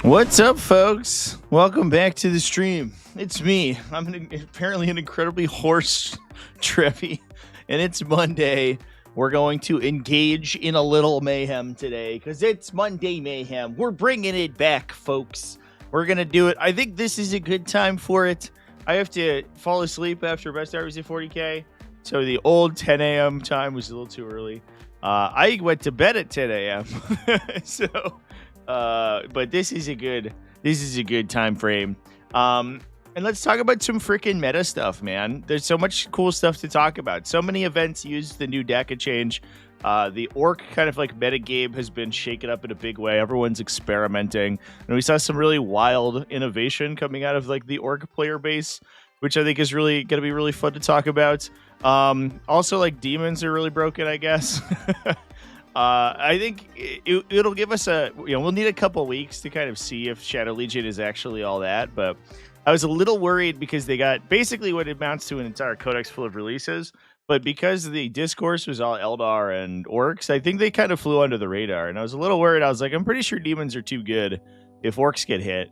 What's up, folks? Welcome back to the stream. It's me. I'm apparently an incredibly hoarse Trevi, and it's Monday. We're going to engage in a little mayhem today because it's Monday Mayhem. We're bringing it back, folks. We're going to do it. I think this is a good time for it. I have to fall asleep after best hours at 40K, so the old 10 a.m. time was a little too early. I went to bed at 10 a.m. But this is a good time frame. And let's talk about some freaking meta stuff, man. There's so much cool stuff to talk about. So many events use the new deck change. The Ork kind of like meta game has been shaken up in a big way. Everyone's experimenting, and we saw some really wild innovation coming out of like the Ork player base, which I think is really going to be really fun to talk about. Also, like demons are really broken, I guess. I think it'll give us we'll need a couple weeks to kind of see if Shadow Legion is actually all that. But I was a little worried because they got basically what amounts to an entire codex full of releases. But because the discourse was all Eldar and Orcs, I think they kind of flew under the radar. And I was a little worried. I was like, I'm pretty sure demons are too good if Orcs get hit.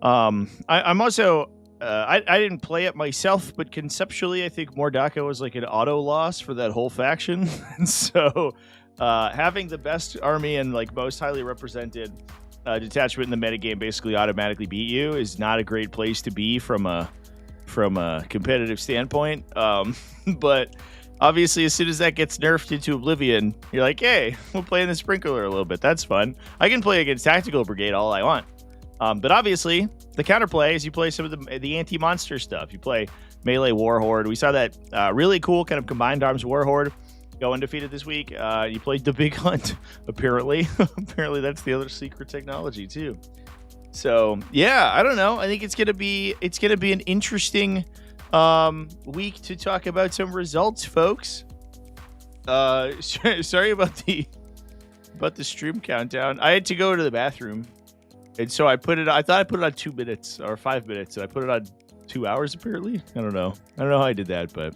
I'm also... I didn't play it myself, but conceptually, I think Mordaka was like an auto loss for that whole faction. And so... having the best army and like most highly represented detachment in the metagame basically automatically beat you is not a great place to be from a competitive standpoint. But obviously, as soon as that gets nerfed into oblivion, you're like, hey, we'll play in the sprinkler a little bit. That's fun. I can play against Tactical Brigade all I want. But obviously, the counterplay is you play some of the anti-monster stuff. You play melee War Horde. We saw that really cool kind of combined arms War Horde go undefeated this week. You played the Big Hunt, apparently. Apparently, that's the other secret technology too. So yeah, I don't know. I think it's gonna be an interesting week to talk about some results, folks. Sorry about the stream countdown. I had to go to the bathroom, and so I thought I put it on 2 minutes or 5 minutes, and I put it on 2 hours. Apparently, I don't know how I did that, but.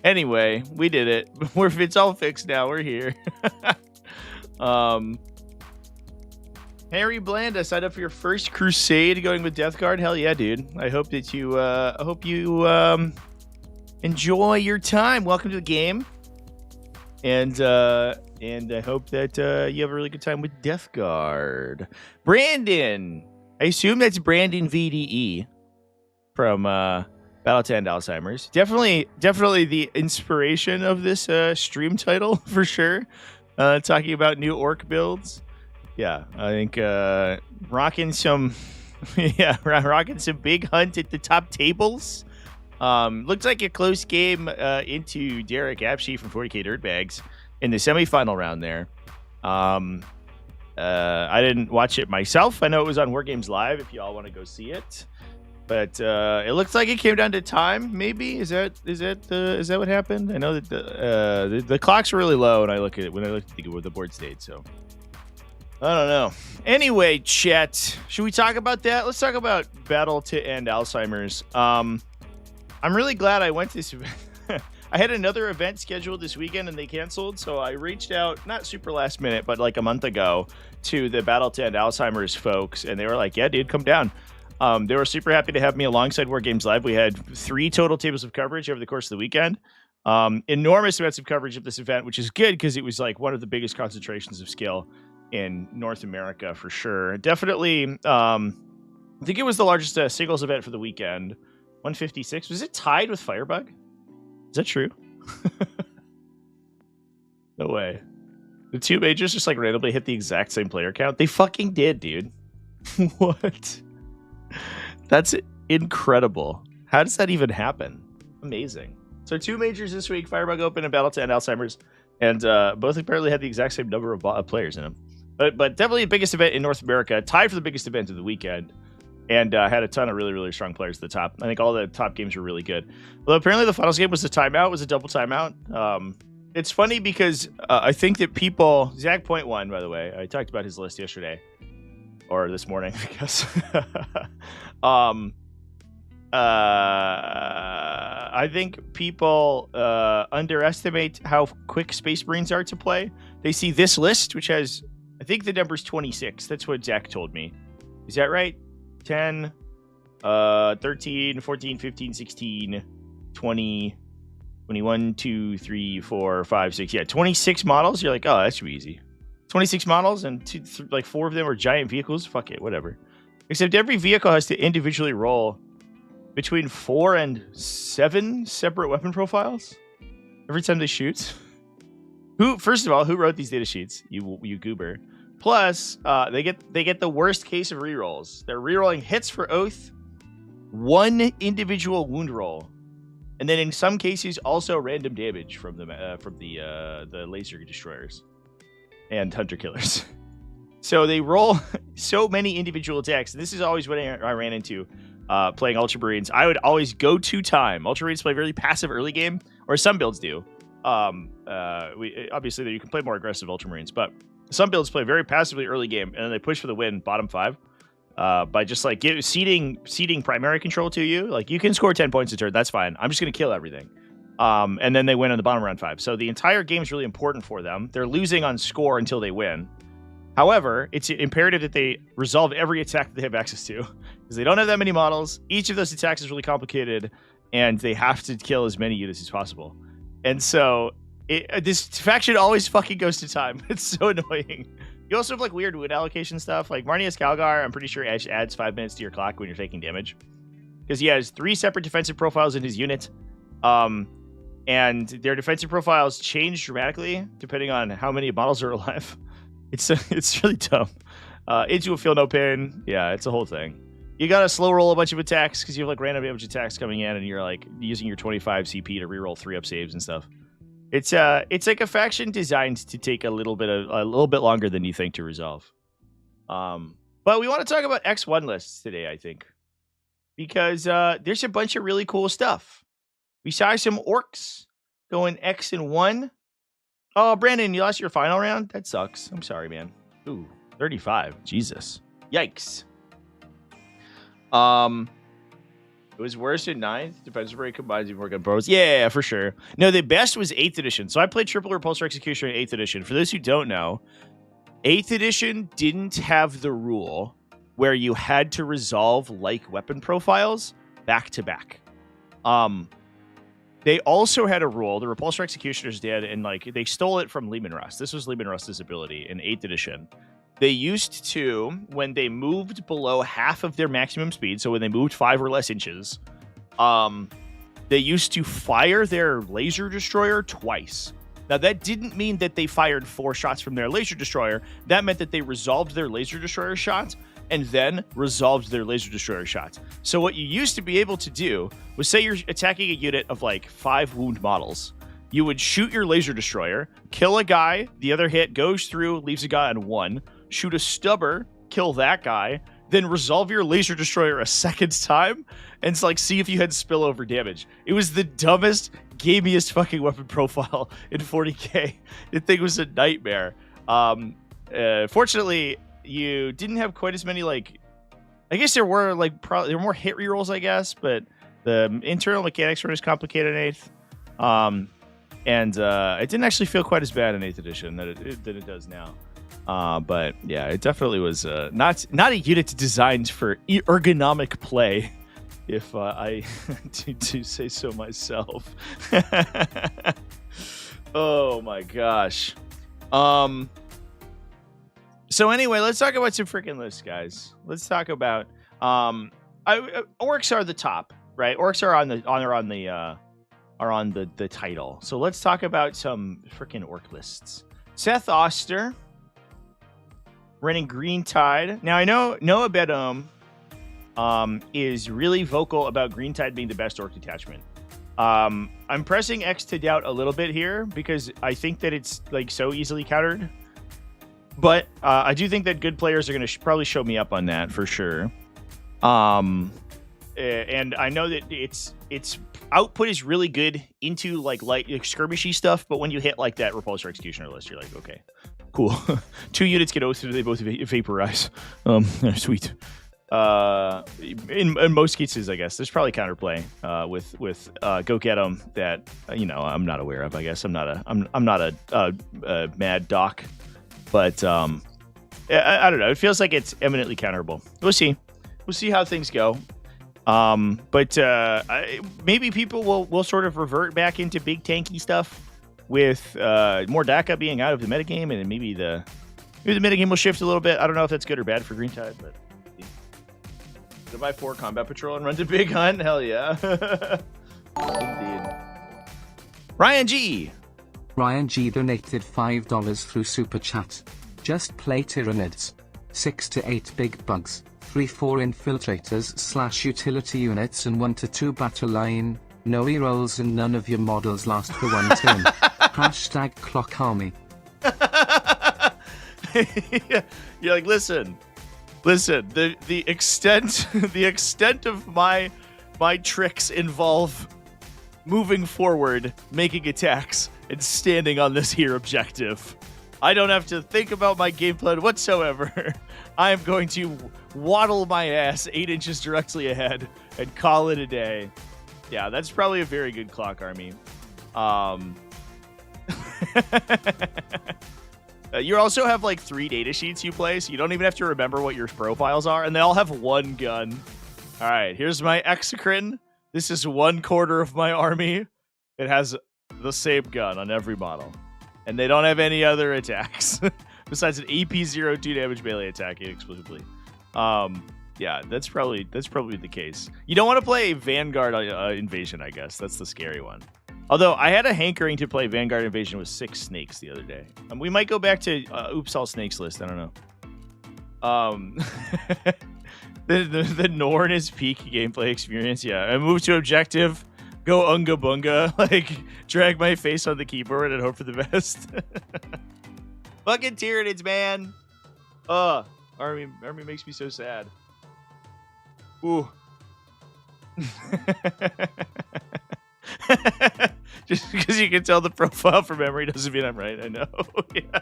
Anyway, we did it. It's all fixed now. We're here. Harry Blanda signed up for your first crusade going with Death Guard. Hell yeah, dude. I hope that you enjoy your time. Welcome to the game. And I hope that you have a really good time with Death Guard. Brandon. I assume that's Brandon VDE from Battle to End Alzheimer's. Definitely the inspiration of this stream title for sure. Talking about new Ork builds. Yeah, I think rocking some Big Hunt at the top tables. Looks like a close game into Derek Apshe from 40K Dirtbags in the semifinal round there. I didn't watch it myself. I know it was on War Games Live if y'all want to go see it. But it looks like it came down to time. Maybe is that what happened? I know that the clocks were really low, and I look at it when I look at the board state. So I don't know. Anyway, chat, should we talk about that? Let's talk about Battle to End Alzheimer's. I'm really glad I went to this event. I had another event scheduled this weekend, and they canceled. So I reached out, not super last minute, but like a month ago, to the Battle to End Alzheimer's folks, and they were like, "Yeah, dude, come down." They were super happy to have me alongside War Games Live. We had 3 total tables of coverage over the course of the weekend. Enormous amounts of coverage of this event, which is good because it was like one of the biggest concentrations of skill in North America for sure. Definitely, I think it was the largest singles event for the weekend. 156. Was it tied with Firebug? Is that true? No way. The 2 majors just like randomly hit the exact same player count. They fucking did, dude. What? That's incredible. How does that even happen? Amazing. So 2 majors this week, Firebug Open and Battle to End Alzheimer's, and both apparently had the exact same number of players in them. But definitely the biggest event in North America, tied for the biggest event of the weekend, and had a ton of really, really strong players at the top. I think all the top games were really good. Although apparently the finals game was a timeout, was a double timeout. It's funny because I think that people... Zach Point won, by the way. I talked about his list yesterday. Or this morning, I guess. I think people underestimate how quick Space Marines are to play. They see this list, which has, I think the number's 26. That's what Zach told me. Is that right? 10, 13, 14, 15, 16, 20, 21, 2, 3, 4, 5, 6. Yeah, 26 models. You're like, oh, that should be easy. 26 models and like 4 of them are giant vehicles. Fuck it, whatever. Except every vehicle has to individually roll between 4 and 7 separate weapon profiles every time they shoot. First of all, who wrote these data sheets? You goober. Plus, they get the worst case of rerolls. They're rerolling hits for Oath, 1 individual wound roll, and then in some cases also random damage from the laser destroyers and hunter killers. So they roll so many individual attacks. This is always what I ran into playing Ultramarines. I would always go to time. Ultramarines play really passive early game, or some builds do. Obviously you can play more aggressive Ultramarines, but some builds play very passively early game, and then they push for the win bottom 5 by just like seeding primary control to you. Like, you can score 10 points a turn, that's fine. I'm just gonna kill everything. And then they win on the bottom round 5. So the entire game is really important for them. They're losing on score until they win. However, it's imperative that they resolve every attack that they have access to, because they don't have that many models. Each of those attacks is really complicated, and they have to kill as many units as possible. And so this faction always fucking goes to time. It's so annoying. You also have like weird wood allocation stuff. Like Marnius Calgar, I'm pretty sure adds 5 minutes to your clock when you're taking damage, because he has 3 separate defensive profiles in his unit. And their defensive profiles change dramatically depending on how many models are alive. It's really dumb. Into a field no pin. Yeah, it's a whole thing. You gotta slow roll a bunch of attacks because you have like random damage attacks coming in, and you're like using your 25 CP to reroll 3-up saves and stuff. It's like a faction designed to take a little bit longer than you think to resolve. But we want to talk about X1 lists today, I think, because there's a bunch of really cool stuff. We saw some orcs going X and 1. Oh, Brandon, you lost your final round? That sucks. I'm sorry, man. Ooh, 35. Jesus. Yikes. It was worse in 9th. Depends where it combines with more gun pros. Yeah, for sure. No, the best was 8th edition. So I played Triple Repulsor Executioner in 8th edition. For those who don't know, 8th edition didn't have the rule where you had to resolve like weapon profiles back to back. They also had a rule, the Repulsor Executioners did, and like they stole it from Lehman Russ. This was Lehman Russ's ability in 8th edition. They used to, when they moved below half of their maximum speed, so when they moved 5 or less inches, they used to fire their laser destroyer twice. Now, that didn't mean that they fired 4 shots from their laser destroyer. That meant that they resolved their laser destroyer shots and then resolved their laser destroyer shots. So what you used to be able to do was, say you're attacking a unit of like 5 wound models. You would shoot your laser destroyer, kill a guy, the other hit goes through, leaves a guy on 1, shoot a stubber, kill that guy, then resolve your laser destroyer a second time, and it's like, see if you had spillover damage. It was the dumbest, gamiest fucking weapon profile in 40k. The thing was a nightmare. Fortunately, you didn't have quite as many, like, I guess there were like there were more hit rerolls, I guess, but the internal mechanics were as complicated in 8th. And it didn't actually feel quite as bad in 8th edition than it does now. But yeah, it definitely was not a unit designed for ergonomic play, if I do say so myself. Oh my gosh. So anyway, let's talk about some freaking lists, guys. Let's talk about orcs are the top, right? Orcs are on the title. So let's talk about some freaking orc lists. Seth Oster running Green Tide. Now I know Noah Bedom is really vocal about Green Tide being the best orc detachment. I'm pressing X to doubt a little bit here because I think that it's like so easily countered. But I do think that good players are going to probably show me up on that for sure. And I know that its output is really good into like light skirmishy stuff, but when you hit like that Repulsor Executioner list, you're like, okay, cool. 2 units get oathed, they both vaporize. Sweet. In most cases, I guess there's probably counterplay with go get 'em that I'm not aware of. I guess I'm not a mad doc, but I don't know. It feels like it's eminently counterable. We'll see. We'll see how things go. But maybe people will sort of revert back into big tanky stuff with more DACA being out of the metagame, and maybe the metagame will shift a little bit. I don't know if that's good or bad for Green Tide, but go buy 4 Combat Patrol and run to Big Hunt. Hell yeah. Indeed. Ryan G. Ryan G donated $5 through Super Chat. Just play Tyranids. 6 to 8 big bugs, 3-4 infiltrators / utility units, and 1 to 2 battle line. No rerolls and none of your models last for 1 turn. Hashtag clock army. You're like, listen. The extent of my tricks involve moving forward, making attacks, and standing on this here objective. I don't have to think about my game plan whatsoever. I am going to waddle my ass 8 inches directly ahead and call it a day. Yeah, that's probably a very good clock army. You also have like 3 data sheets you play, so you don't even have to remember what your profiles are, and they all have 1 gun. All right, here's my Exocrine. This is 1/4 of my army. It has the same gun on every model, and they don't have any other attacks besides an AP-02 damage melee attack exclusively. Yeah, that's probably the case. You don't want to play Vanguard Invasion, I guess. That's the scary one. Although I had a hankering to play Vanguard Invasion with 6 snakes the other day. We might go back to Oops All Snakes list. I don't know. The Norn is peak gameplay experience. Yeah, I move to objective, go unga bunga, like drag my face on the keyboard and hope for the best. Fucking Tyranids, man. Army makes me so sad. Ooh. Just because you can tell the profile from memory doesn't mean I'm right. I know. Yeah.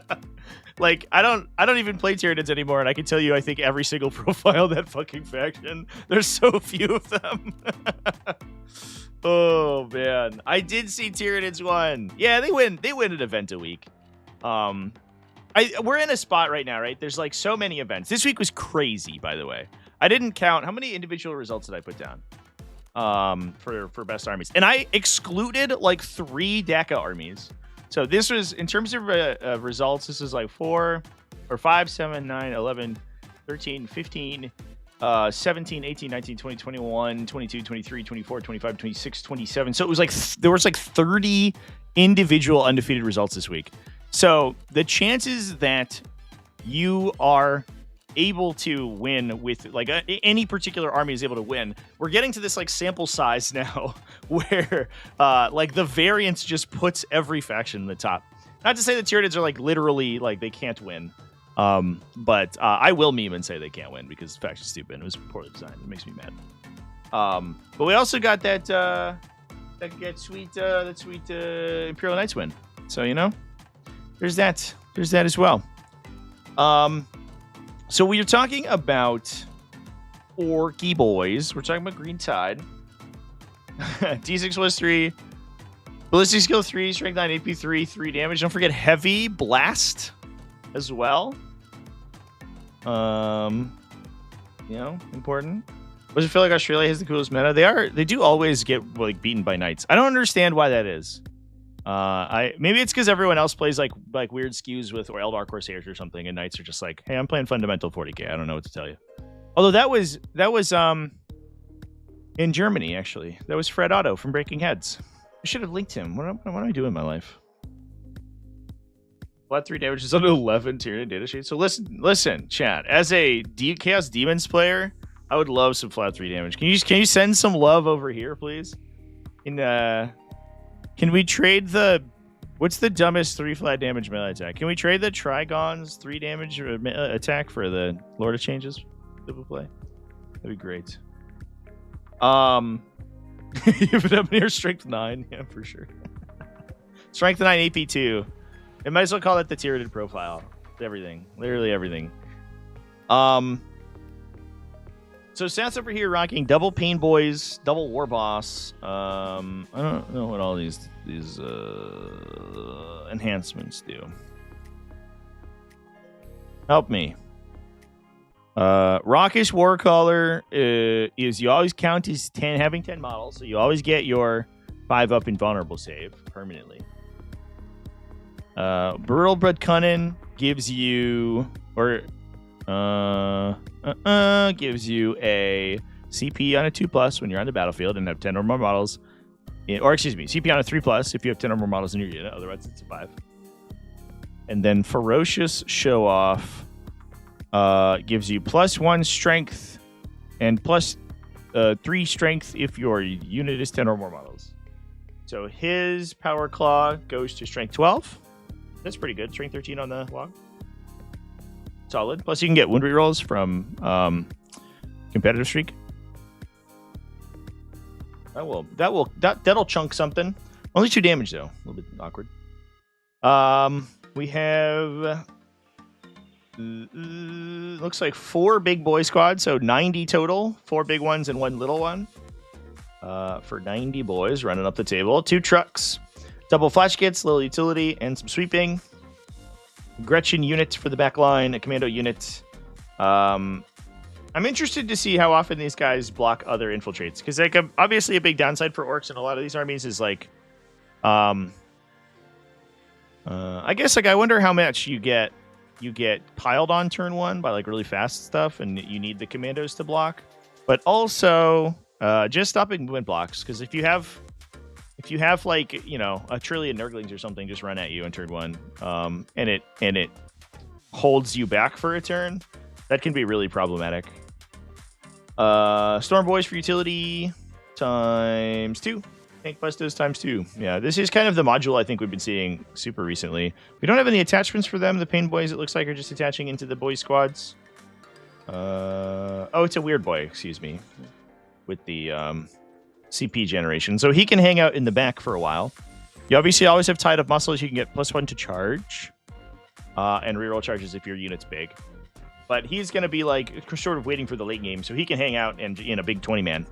Like I don't even play Tyranids anymore, and I can tell you I think every single profile of that fucking faction. There's so few of them. Oh man. I did see Tyranids won. Yeah, they win an event a week. We're in a spot right now, right? There's like so many events. This week was crazy, by the way. I didn't count how many individual results did I put down for best armies, and I excluded like 3 DACA armies. So this was, in terms of results, this is like 4 or 5, 7, 9, 11, 13, 15, 17, 18, 19, 20, 21, 22, 23, 24, 25, 26, 27. So it was like there was like 30 individual undefeated results this week. So the chances that you are able to win with like any particular army is able to win, we're getting to this like sample size now where like the variance just puts every faction in the top. Not to say the Tyranids are like literally like they can't win, but I will meme and say they can't win because the faction's stupid. It was poorly designed. It makes me mad. But we also got that sweet Imperial Knights win. So you know, there's that as well. So we are talking about Orky boys. We're talking about Green Tide. D6 was 3. Ballistic skill 3. Strength 9. AP 3. 3 damage. Don't forget heavy blast as well. You know, important. Does it feel like Australia has the coolest meta? They do always get like beaten by knights. I don't understand why that is. Maybe it's because everyone else plays like weird skews with or Eldar Corsairs or something, and knights are just like, hey, I'm playing fundamental 40k. I don't know what to tell you. Although that was in Germany actually. That was Fred Otto from Breaking Heads. I should have linked him. What do I do in my life? Flat 3 damage is on 11 Tyranid data sheet. So listen, chat. As a Chaos Demons player, I would love some flat 3 damage. Can you send some love over here, please? Can we trade what's the dumbest 3 flat damage melee attack? Can we trade the Trigon's 3 damage attack for the Lord of Changes that we play? That'd be great. You put up near Strength 9, yeah, for sure. Strength 9 AP 2. It might as well call it the Tyranid profile. Everything, literally everything. So Seth's over here rocking double Pain Boys, double War Boss. I don't know what all these enhancements do. Help me. Raucous Warcaller is you always count as 10, having 10 models, so you always get your 5 up invulnerable save permanently. Brutal Blood Cunning gives you gives you a CP on a 2+ when you're on the battlefield and have 10 or more models. Or excuse me, CP on a 3+ if you have 10 or more models in your unit, otherwise it's a 5. And then Ferocious Show Off gives you +1 strength and +3 strength if your unit is 10 or more models. So his Power Claw goes to strength 12. That's pretty good. Strength 13 on the log. Solid. Plus you can get wound rerolls from competitive streak. That'll chunk something. Only 2 damage though. A little bit awkward. We have looks like 4 big boy squads, so 90 total. 4 big ones and 1 little one. For 90 boys running up the table. 2 trucks, double flash kits, little utility, and some sweeping. Gretchen unit for the back line, a commando unit. I'm interested to see how often these guys block other infiltrates, because like obviously a big downside for orcs in a lot of these armies is like, I guess like I wonder how much you get piled on turn 1 by like really fast stuff, and you need the commandos to block, but also just stopping movement blocks, because if you have like, you know, a trillion nurglings or something just run at you in turn 1, and it holds you back for a turn, that can be really problematic. Storm Boys for utility ×2. Tank Bustos ×2. Yeah, this is kind of the module I think we've been seeing super recently. We don't have any attachments for them. The Pain Boys, it looks like, are just attaching into the boy squads. Oh, it's a Weird Boy, excuse me, with the CP generation. So he can hang out in the back for a while. You obviously always have tied up muscles. You can get +1 to charge and reroll charges if your unit's big. But he's going to be like sort of waiting for the late game, so he can hang out and in a big 20-man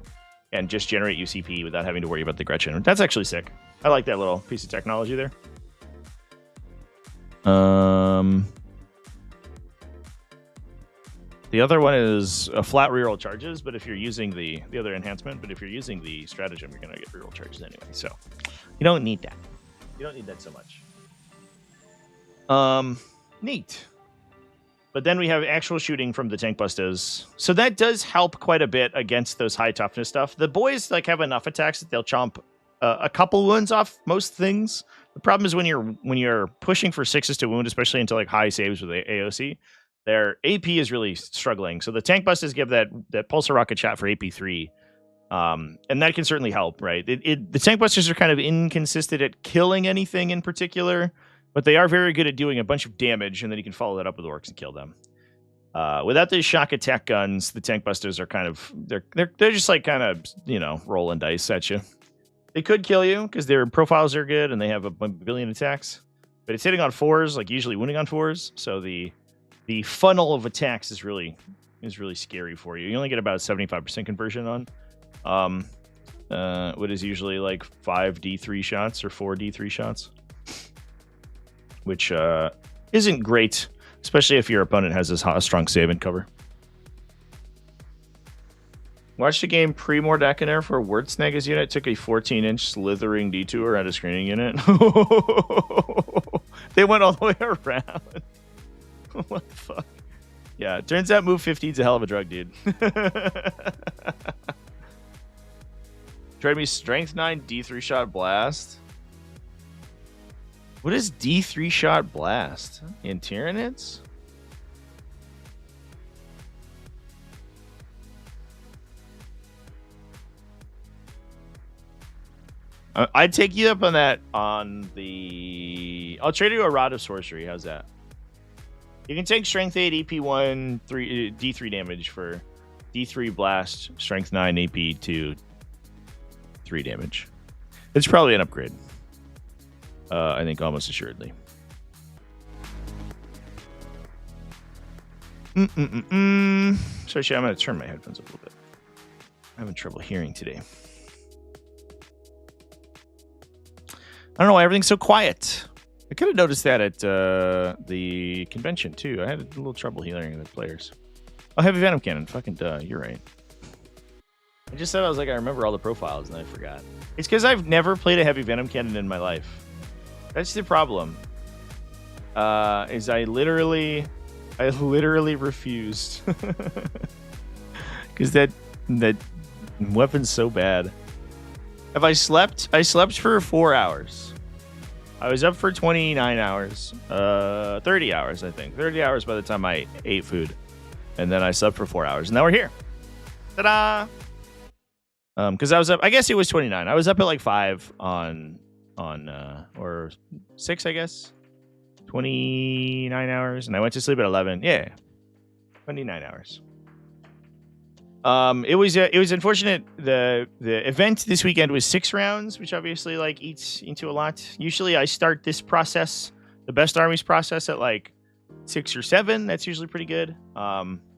and just generate UCP without having to worry about the Gretchen. That's actually sick. I like that little piece of technology there. The other one is a flat reroll charges, but if you're using the other enhancement, but if you're using the stratagem, you're going to get reroll charges anyway. So you don't need that. You don't need that so much. Neat. But then we have actual shooting from the Tank Bustos. So that does help quite a bit against those high toughness stuff. The boys like have enough attacks that they'll chomp a couple wounds off most things. The problem is when you're pushing for 6s to wound, especially into like high saves with AOC, their AP is really struggling. So the Tank Bustos give that Pulsar Rocket Shot for AP 3. And that can certainly help, right? The Tank Busters are kind of inconsistent at killing anything in particular, but they are very good at doing a bunch of damage, and then you can follow that up with orcs and kill them. Without these shock attack guns, the Tank Busters are kind of they're just like kind of, you know, rolling dice at you. They could kill you because their profiles are good and they have a billion attacks, but it's hitting on 4s, like usually wounding on 4s. So the funnel of attacks is really scary for you. You only get about 75% conversion on what is usually like 5 D3 shots or 4 D3 shots, which isn't great, especially if your opponent has a strong save and cover. Watched the game pre-Mordakinar for Wurtsnaga's unit. Took a 14-inch slithering detour at a screening unit. They went all the way around. What the fuck? Yeah, it turns out move 15 is a hell of a drug, dude. Tried me strength 9 D3 shot blast. What is D3 shot blast? In Tyranids? I'd take you up on that on the... I'll trade you a Rod of Sorcery. How's that? You can take Strength 8, AP 1, D3 damage for D3 blast, Strength 9, AP 2, 3 damage. It's probably an upgrade. I think almost assuredly. Sorry, I'm going to turn my headphones up a little bit. I'm having trouble hearing today. I don't know why everything's so quiet. I could have noticed that at the convention, too. I had a little trouble hearing the players. Oh, heavy venom cannon. Fucking duh. You're right. I just said I was like, I remember all the profiles, and I forgot. It's because I've never played a heavy venom cannon in my life. That's the problem. Is I literally refused. Because that weapon's so bad. Have I slept? I slept for 4 hours. I was up for 29 hours. 30 hours, I think. 30 hours by the time I ate food. And then I slept for 4 hours. And now we're here. Ta-da! Because I was up, I guess it was 29. I was up at like 5 or 6, I guess. 29 hours. And I went to sleep at 11. Yeah. 29 hours. It was unfortunate. The event this weekend was 6 rounds, which obviously like eats into a lot. Usually I start this process, the best armies process, at like 6 or 7. That's usually pretty good.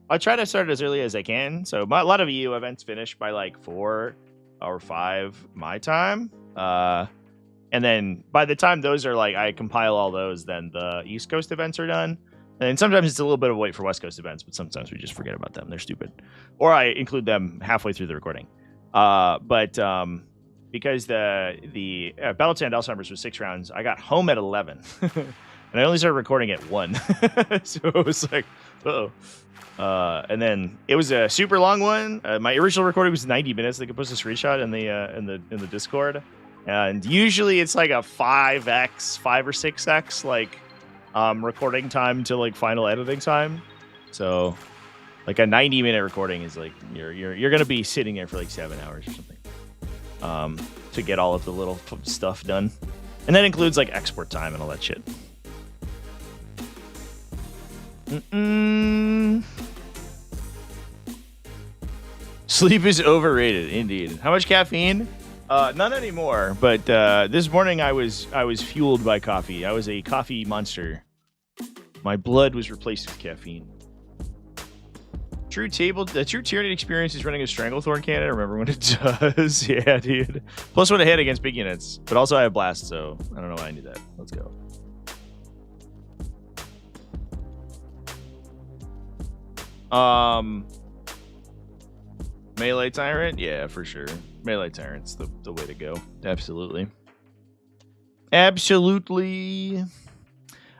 I try to start as early as I can. So a lot of EU events finish by like 4 or 5 my time. And then by the time those are like, I compile all those, then the East Coast events are done. And sometimes it's a little bit of a wait for West Coast events, but sometimes we just forget about them. They're stupid. Or I include them halfway through the recording. But because the Battle to End Alzheimer's was 6 rounds, I got home at 11. And I only started recording at 1. So it was like, uh-oh. And then it was a super long one. My original recording was 90 minutes. They could post a screenshot in the Discord. And usually it's like a 5 or 6x, like recording time to like final editing time. So like a 90-minute recording is like you're gonna be sitting there for like 7 hours or something to get all of the little stuff done, and that includes like export time and all that shit. Sleep is overrated, indeed. How much caffeine? None anymore. But this morning I was fueled by coffee. I was a coffee monster. My blood was replaced with caffeine. The true Tyranid experience is running a Stranglethorn cannon. I remember when it does. Yeah, dude. Plus one to hit against big units. But also I have blast, so I don't know why I need that. Let's go. Melee Tyrant? Yeah, for sure. Melee Tyrant's the way to go. Absolutely. Absolutely.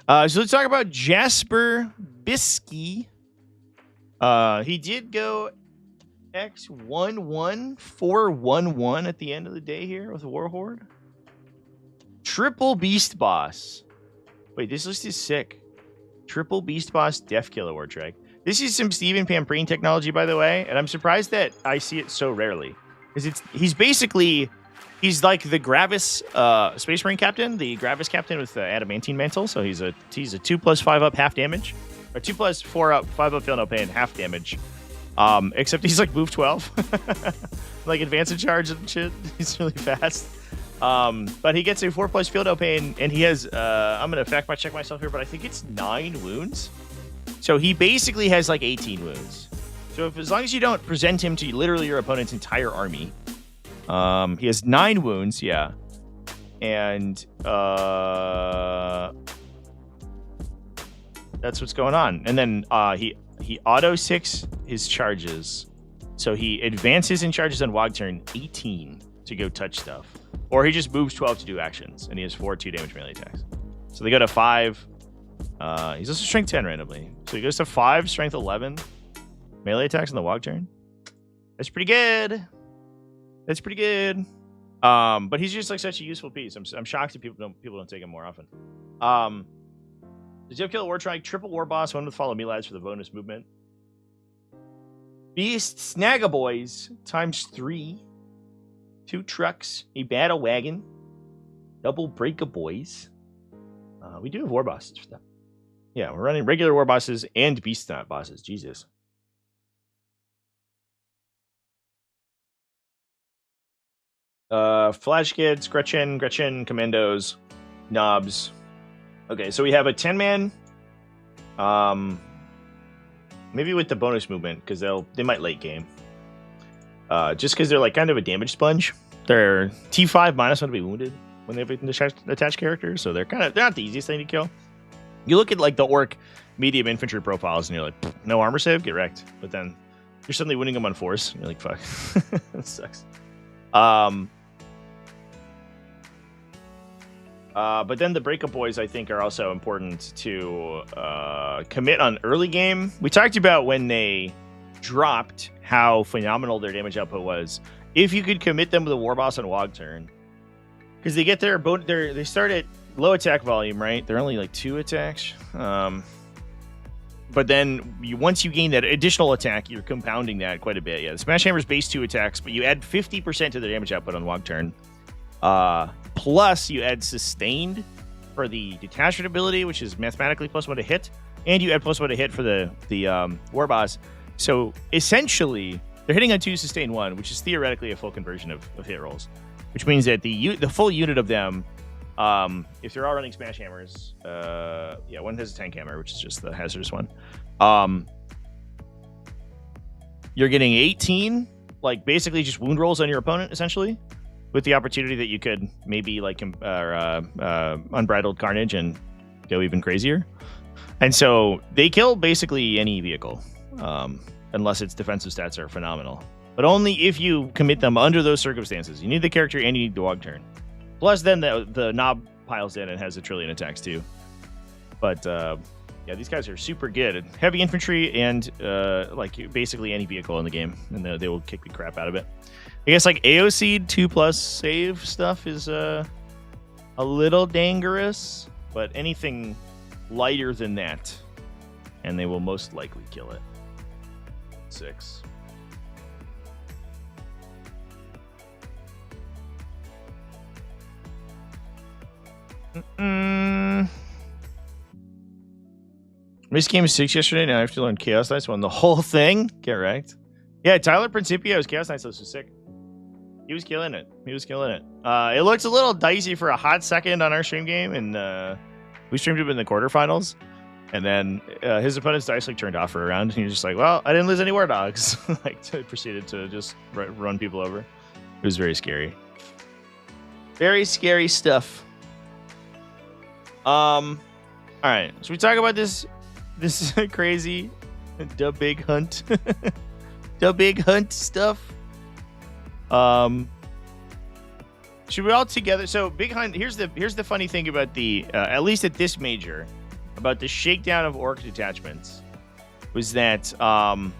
So let's talk about Jasper Bisky. He did go X11411 at the end of the day here with War Horde. Triple Beast Boss. Wait, this list is sick. Triple Beast Boss Death Killer War Track. This is some Steven Pamprine technology, by the way, and I'm surprised that I see it so rarely. Because he's like the Gravis Space Marine captain, the Gravis captain with the adamantine mantle. So he's a 2+5 up half damage, or 2+4 up 5 up feel no pain half damage. Except he's like move 12, like advance and charge and shit. He's really fast. But he gets a 4+ feel no pain, and he has I'm gonna fact check myself here, but I think it's 9 wounds. So he basically has like 18 wounds. So as long as you don't present him to literally your opponent's entire army, he has 9 wounds, yeah. And that's what's going on. And then he auto 6 his charges. So he advances and charges on Wog turn 18 to go touch stuff. Or he just moves 12 to do actions, and he has 4 2-damage melee attacks. So they go to 5. He's also strength 10 randomly. So he goes to 5, strength 11 melee attacks on the Wog turn. That's pretty good. That's pretty good. But he's just like such a useful piece. I'm shocked that people don't take him more often. The Death Killer War Trike, triple war boss, one with follow me lads for the bonus movement. Beast Snagaboys ×3. 2 trucks, a battle wagon, double breaker boys. We do have war bosses for that. Yeah, we're running regular war bosses and beast bosses. Jesus. Flash kids, Gretchen, commandos, knobs. Okay, so we have a 10-man. Maybe with the bonus movement, because they might late game. Just because they're like kind of a damage sponge. They're T5 -1 to be wounded when they have an attached character, so they're not the easiest thing to kill. You look at like the Ork medium infantry profiles, and you're like, no armor save, get wrecked. But then you're suddenly winning them on force. And you're like, fuck, that sucks. But then the breakup boys, I think, are also important to commit on early game. We talked about when they dropped how phenomenal their damage output was. If you could commit them with a war boss on Wog turn, because they get they start at low attack volume, right? They're only like 2 attacks. But then once you gain that additional attack, you're compounding that quite a bit. Yeah, the Smash Hammer's base 2 attacks, but you add 50% to their damage output on Wog turn. Plus, you add sustained for the detachment ability, which is mathematically +1 to hit, and you add +1 to hit for the war boss. So essentially, they're hitting on 2, sustain 1, which is theoretically a full conversion of hit rolls, which means that the full unit of them, if they're all running Smash Hammers, one has a tank hammer, which is just the hazardous one. You're getting 18, like basically just wound rolls on your opponent, essentially, with the opportunity that you could maybe like unbridled carnage and go even crazier. And so they kill basically any vehicle, unless its defensive stats are phenomenal. But only if you commit them under those circumstances. You need the character and you need the Wog turn. Plus, then the knob piles in and has a trillion attacks too. But yeah, these guys are super good. Heavy infantry and like basically any vehicle in the game, and they will kick the crap out of it. I guess like AOC 2+ save stuff is a little dangerous, but anything lighter than that, and they will most likely kill it. 6. Missed game 6 yesterday. Now I have to learn Chaos Knights. Won the whole thing. Get wrecked. Yeah, Tyler Principio's Chaos Knights was sick. He was killing it. It looked a little dicey for a hot second on our stream game, and we streamed him in the quarterfinals. And then his opponent's dice like turned off for a round, and he was just like, "Well, I didn't lose any war dogs." Like, proceeded to just run people over. It was very scary. Very scary stuff. All right. So we talk about this crazy, the big hunt, the big hunt stuff. Should we all together? So big hunt. Here's the funny thing about the at least at this major, about the shakedown of Ork detachments, was that I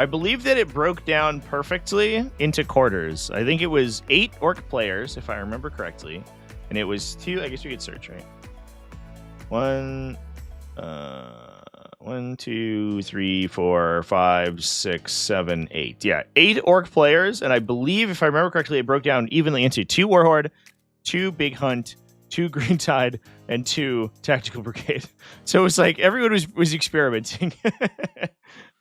believe that it broke down perfectly into quarters. I think it was 8 Ork players, if I remember correctly, and it was 2. I guess we could search, right? 1, 2, 3, 4, 5, 6, 7, 8. Yeah, 8 Ork players, and I believe, if I remember correctly, it broke down evenly into 2 War Horde, 2 Big Hunt, 2 Green Tide, and 2 Tactical Brigade. So it was like everyone was experimenting.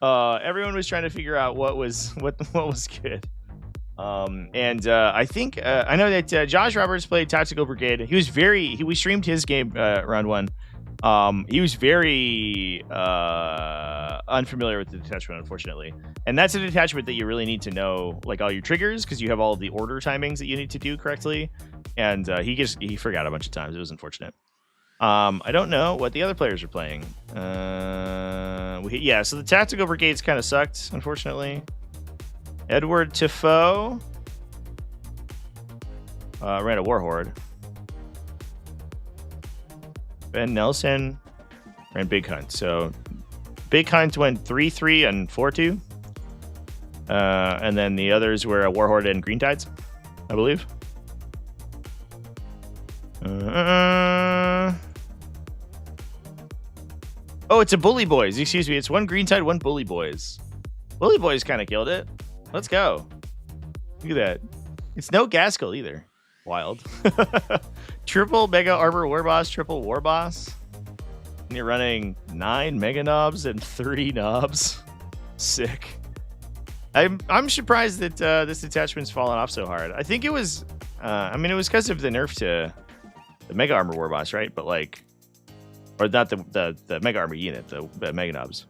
Everyone was trying to figure out what was good. I think I know that Josh Roberts played Tactical Brigade. We streamed his game round 1. He was very unfamiliar with the detachment, unfortunately, and that's a detachment that you really need to know, like, all your triggers, because you have all of the order timings that you need to do correctly, and he forgot a bunch of times. It was unfortunate. I don't know what the other players are playing. So the Tactical Brigades kind of sucked, unfortunately. Edward Tifo ran a War Horde. Ben Nelson ran Big Hunt. So Big Hunt went 3-3 and 4-2. And then the others were a War Horde and Green Tides, I believe. Oh, it's a Bully Boys. Excuse me. It's 1 Green Tide, 1 Bully Boys. Bully Boys kind of killed it. Let's go. Look at that. It's no Gaskell either. Wild. Triple Mega Armor War Boss, triple War Boss. And you're running 9 Mega Knobs and 3 Knobs. Sick. I'm surprised that this detachment's fallen off so hard. I think it was, it was because of the nerf to the Mega Armor War Boss, right? But like, or not the Mega Armor unit, the Mega Knobs.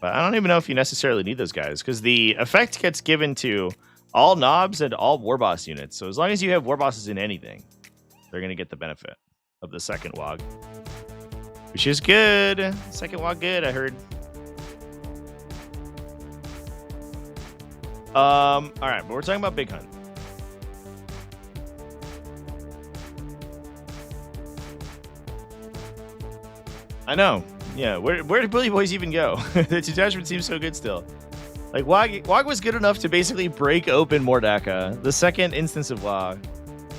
But I don't even know if you necessarily need those guys, because the effect gets given to all Knobs and all War Boss units. So as long as you have War Bosses in anything, they're going to get the benefit of the second WOG. which is good. Second walk good, I heard. All right, but we're talking about Big Hunt. I know. Yeah, where did Bully Boys even go? The detachment seems so good still. Like, Wog was good enough to basically break open Mordaka, the second instance of Wog.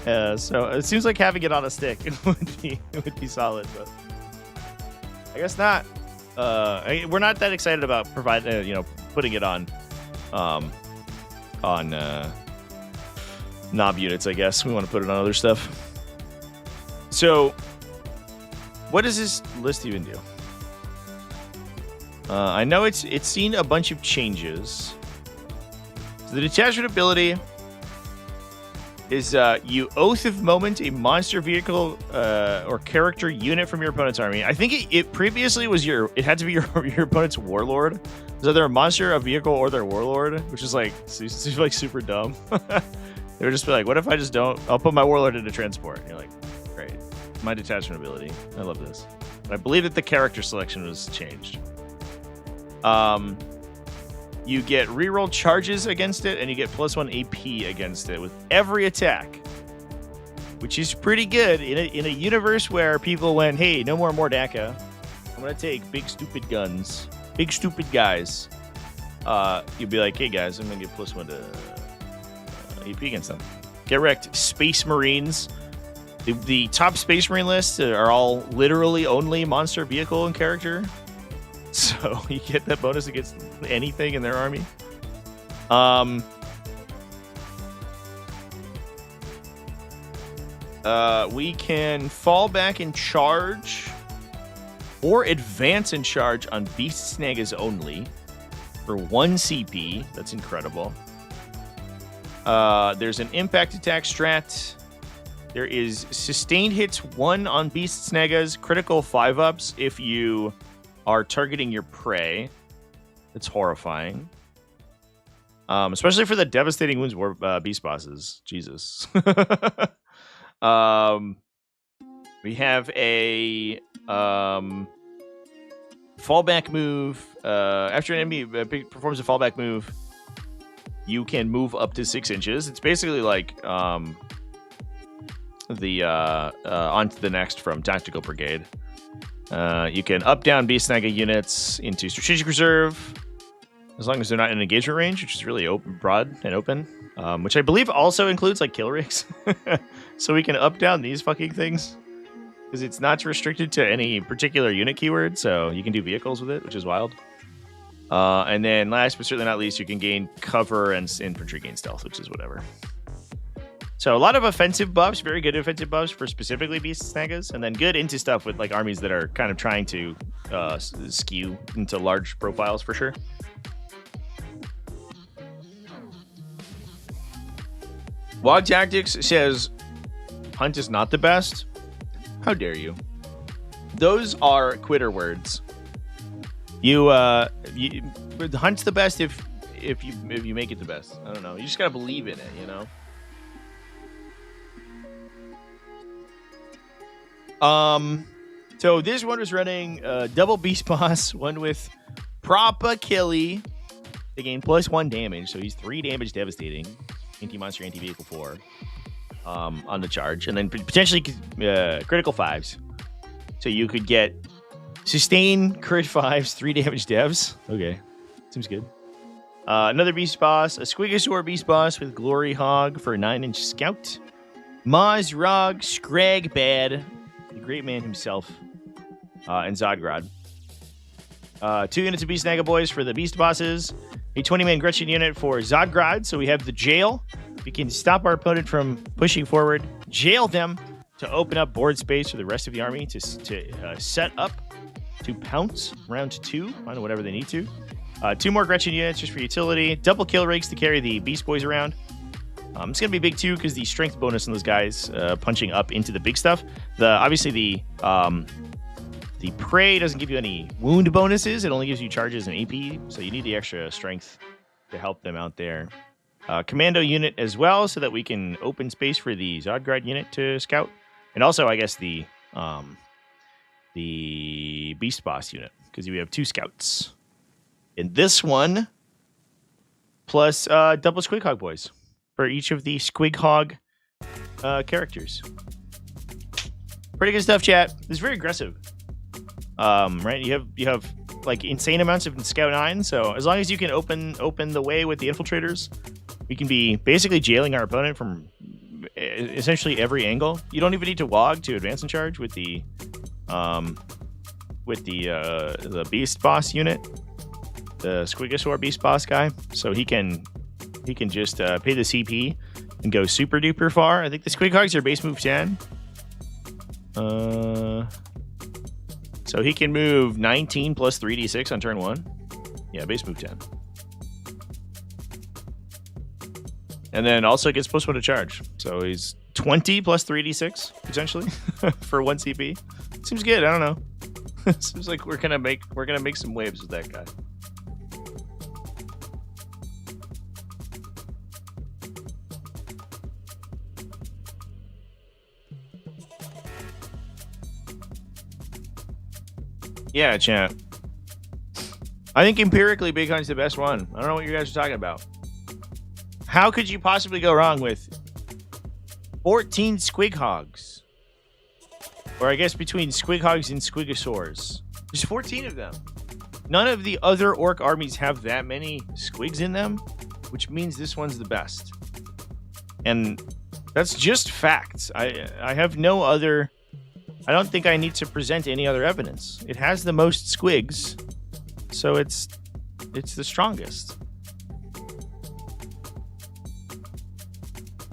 So it seems like having it on a stick would be solid, but I guess not. We're not that excited about putting it on knob units, I guess. We want to put it on other stuff. So, what does this list even do? I know it's seen a bunch of changes. So the detachment ability is you Oath of Moment a monster vehicle or character unit from your opponent's army. I think it previously was it had to be your opponent's warlord. So they're a monster, a vehicle, or their warlord, which is like super dumb. They would just be like, what if I just don't? I'll put my warlord into transport. And you're like, great, my detachment ability. I love this. But I believe that the character selection was changed. You get reroll charges against it, and you get +1 AP against it with every attack, which is pretty good in a universe where people went, hey, no more Mordaka. I'm gonna take big stupid guns, big stupid guys. You'd be like, hey guys, I'm gonna get +1 to AP against them. Get wrecked, Space Marines. The top Space Marine lists are all literally only monster vehicle and character. So you get that bonus against anything in their army. We can fall back and charge or advance and charge on Beast Snagas only for 1 CP. That's incredible. There's an impact attack strat. There is sustained hits 1 on Beast Snagas, critical 5-ups if you are targeting your prey. It's horrifying. Especially for the devastating wounds war beast bosses. Jesus. We have a fallback move. After an enemy performs a fallback move, you can move up to 6 inches. It's basically like onto the next from Tactical Brigade. You can up-down Beast Snaga units into Strategic Reserve, as long as they're not in engagement range, which is really broad and open, which I believe also includes like kill rigs. So we can up-down these fucking things, because it's not restricted to any particular unit keyword, so you can do vehicles with it, which is wild. And then last but certainly not least, you can gain cover and infantry gain stealth, which is whatever. So a lot of offensive buffs, very good offensive buffs for specifically Beast Snagas, and then good into stuff with like armies that are kind of trying to skew into large profiles for sure. Wog Tactics says Hunt is not the best. How dare you? Those are quitter words. Hunt's the best if you make it the best. I don't know. You just gotta believe in it, you know. So this one was running double Beast Boss, one with Prop Achille. They gain +1 damage, so he's 3 damage devastating. Anti-monster, anti-vehicle 4 on the charge. And then potentially critical 5s. So you could get sustain, crit 5s, 3 damage devs. Okay, seems good. Another Beast Boss, a Squigosaur Beast Boss with Glory Hog for a 9-inch scout. Maz Rog, Scrag Bad, the great man himself, and Zodgrod. 2 units of Beast Snaga Boys for the Beast Bosses. A 20-man Gretchen unit for Zodgrod. So we have the jail. We can stop our opponent from pushing forward, jail them to open up board space for the rest of the army to set up to pounce round 2 on whatever they need to. 2 more Gretchen units just for utility. Double kill rigs to carry the Beast Boys around. It's going to be big too because the strength bonus on those guys punching up into the big stuff. Obviously the prey doesn't give you any wound bonuses. It only gives you charges and AP, so you need the extra strength to help them out there. Commando unit as well, so that we can open space for the Zodgrad unit to scout. And also, I guess, the the Beast Boss unit, because we have 2 scouts. In this one, plus double Squig Hog boys for each of the Squig Hog characters. Pretty good stuff, chat. It's very aggressive. Right? You have like insane amounts of Scout 9, so as long as you can open the way with the infiltrators, we can be basically jailing our opponent from essentially every angle. You don't even need to WOG to advance and charge with the Beast Boss unit, the Squigosaur Beast Boss guy. So he can just pay the CP and go super duper far. I think the Squig Hogs are base move 10. So he can move 19 plus 3d6 on turn 1. Yeah, base move 10. And then also gets plus 1 to charge. So he's 20 plus 3d6 potentially for 1 CP. Seems good. I don't know. Seems like we're gonna make some waves with that guy. Yeah, champ. I think empirically, Big Hunt's the best one. I don't know what you guys are talking about. How could you possibly go wrong with 14 Squig Hogs? Or I guess between Squig Hogs and Squigosaurs. There's 14 of them. None of the other orc armies have that many squigs in them, which means this one's the best. And that's just facts. I have no other... I don't think I need to present any other evidence. It has the most squigs, so it's the strongest.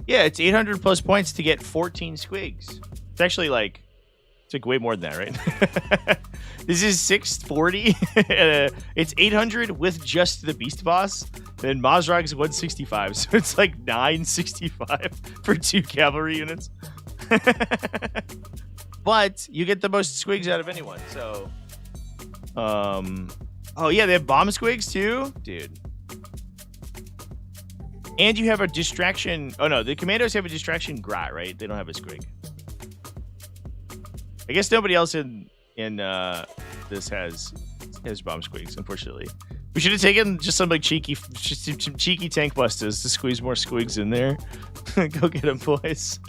Yeah, it's 800 plus points to get 14 squigs. It's actually like, it's like way more than that, right? This is 640. It's 800 with just the Beast Boss. Then Mazrog's 165, so it's like 965 for 2 cavalry units. But you get the most squigs out of anyone, so... Oh, yeah, they have bomb squigs, too? Dude. And you have a distraction... Oh, no, the commandos have a distraction Grat, right? They don't have a squig. I guess nobody else in this has bomb squigs, unfortunately. We should have taken just some like cheeky tank busters to squeeze more squigs in there. Go get them, boys.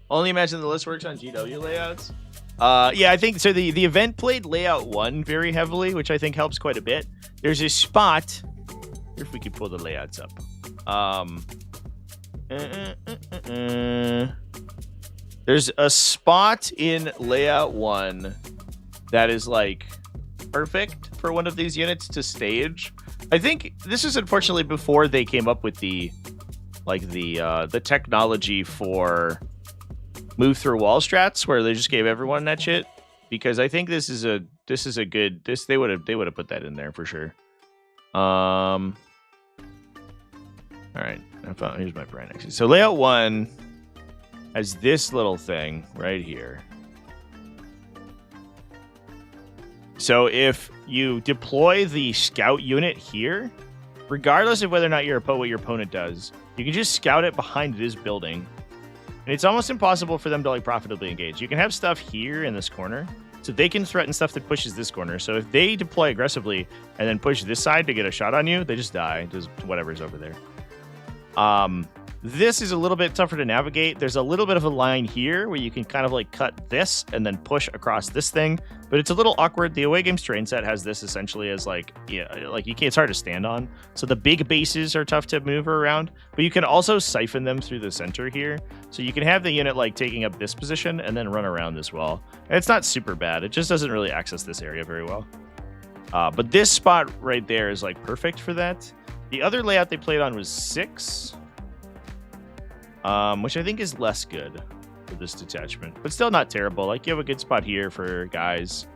Only imagine the list works on GW layouts. Yeah, I think so. The event played layout 1 very heavily, which I think helps quite a bit. There's a spot. If we could pull the layouts up. There's a spot in layout 1 that is like perfect for one of these units to stage. I think this is unfortunately before they came up with the technology for move through wall strats, where they just gave everyone that shit. Because I think this is a good they would have put that in there for sure. All right, here's my brand next. So layout 1 has this little thing right here. So if you deploy the scout unit here, regardless of whether or not what your opponent does, you can just scout it behind this building. And it's almost impossible for them to like profitably engage. You can have stuff here in this corner, so they can threaten stuff that pushes this corner. So if they deploy aggressively and then push this side to get a shot on you, they just die. Just whatever's over there. This is a little bit tougher to navigate. There's a little bit of a line here where you can kind of like cut this and then push across this thing, but it's a little awkward. The away games terrain set has this essentially as like, yeah, like you can't, it's hard to stand on. So the big bases are tough to move around, but you can also siphon them through the center here. So you can have the unit like taking up this position and then run around this wall. And it's not super bad. It just doesn't really access this area very well. But this spot right there is like perfect for that. The other layout they played on was 6. Which I think is less good for this detachment, but still not terrible. Like you have a good spot here for guys.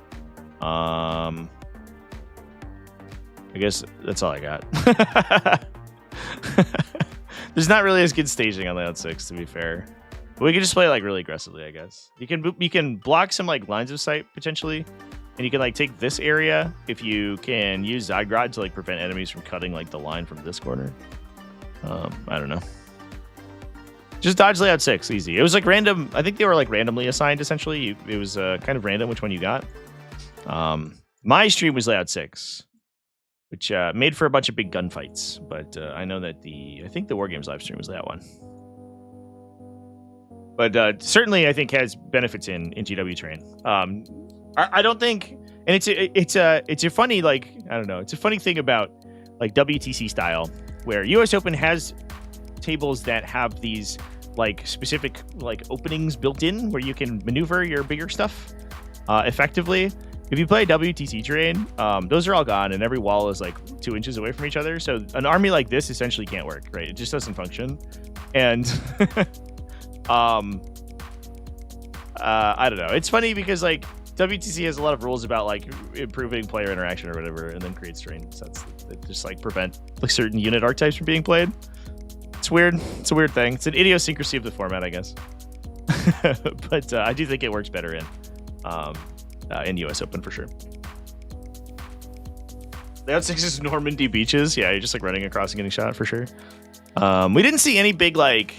I guess that's all I got. There's not really as good staging on layout 6, to be fair. But we can just play like really aggressively, I guess. You can block some like lines of sight potentially, and you can like take this area if you can use Zygrod to like prevent enemies from cutting like the line from this corner. I don't know. Just dodge layout 6, easy. It was like random. I think they were like randomly assigned. Essentially, it was kind of random which one you got. My stream was layout 6, which made for a bunch of big gunfights. But I know that I think the War Games live stream was layout 1. But certainly, I think has benefits in GW terrain. I don't think, and it's a funny, like, I don't know, it's a funny thing about like WTC style, where US Open has tables that have these like specific like openings built in where you can maneuver your bigger stuff effectively. If you play WTC terrain, those are all gone, and every wall is like 2 inches away from each other. So an army like this essentially can't work, right? It just doesn't function. And I don't know. It's funny because like WTC has a lot of rules about like improving player interaction or whatever, and then creates terrain sets that just like prevent like certain unit archetypes from being played. It's weird. It's a weird thing. It's an idiosyncrasy of the format, I guess. But I do think it works better in US Open for sure. Layout 6 is Normandy beaches. Yeah, you're just like running across and getting shot for sure. We didn't see any big like,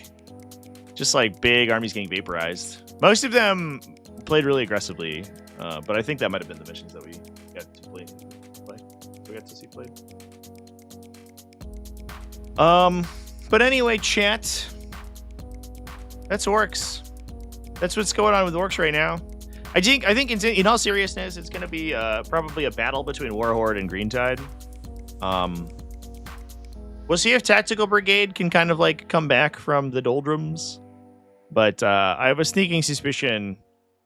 just like big armies getting vaporized. Most of them played really aggressively, but I think that might have been the missions that we got to play. We got to see played. But anyway, chat. That's Orcs. That's what's going on with Orcs right now. I think in all seriousness, it's going to be probably a battle between War Horde and Greentide. We'll see if Tactical Brigade can kind of like come back from the doldrums. But I have a sneaking suspicion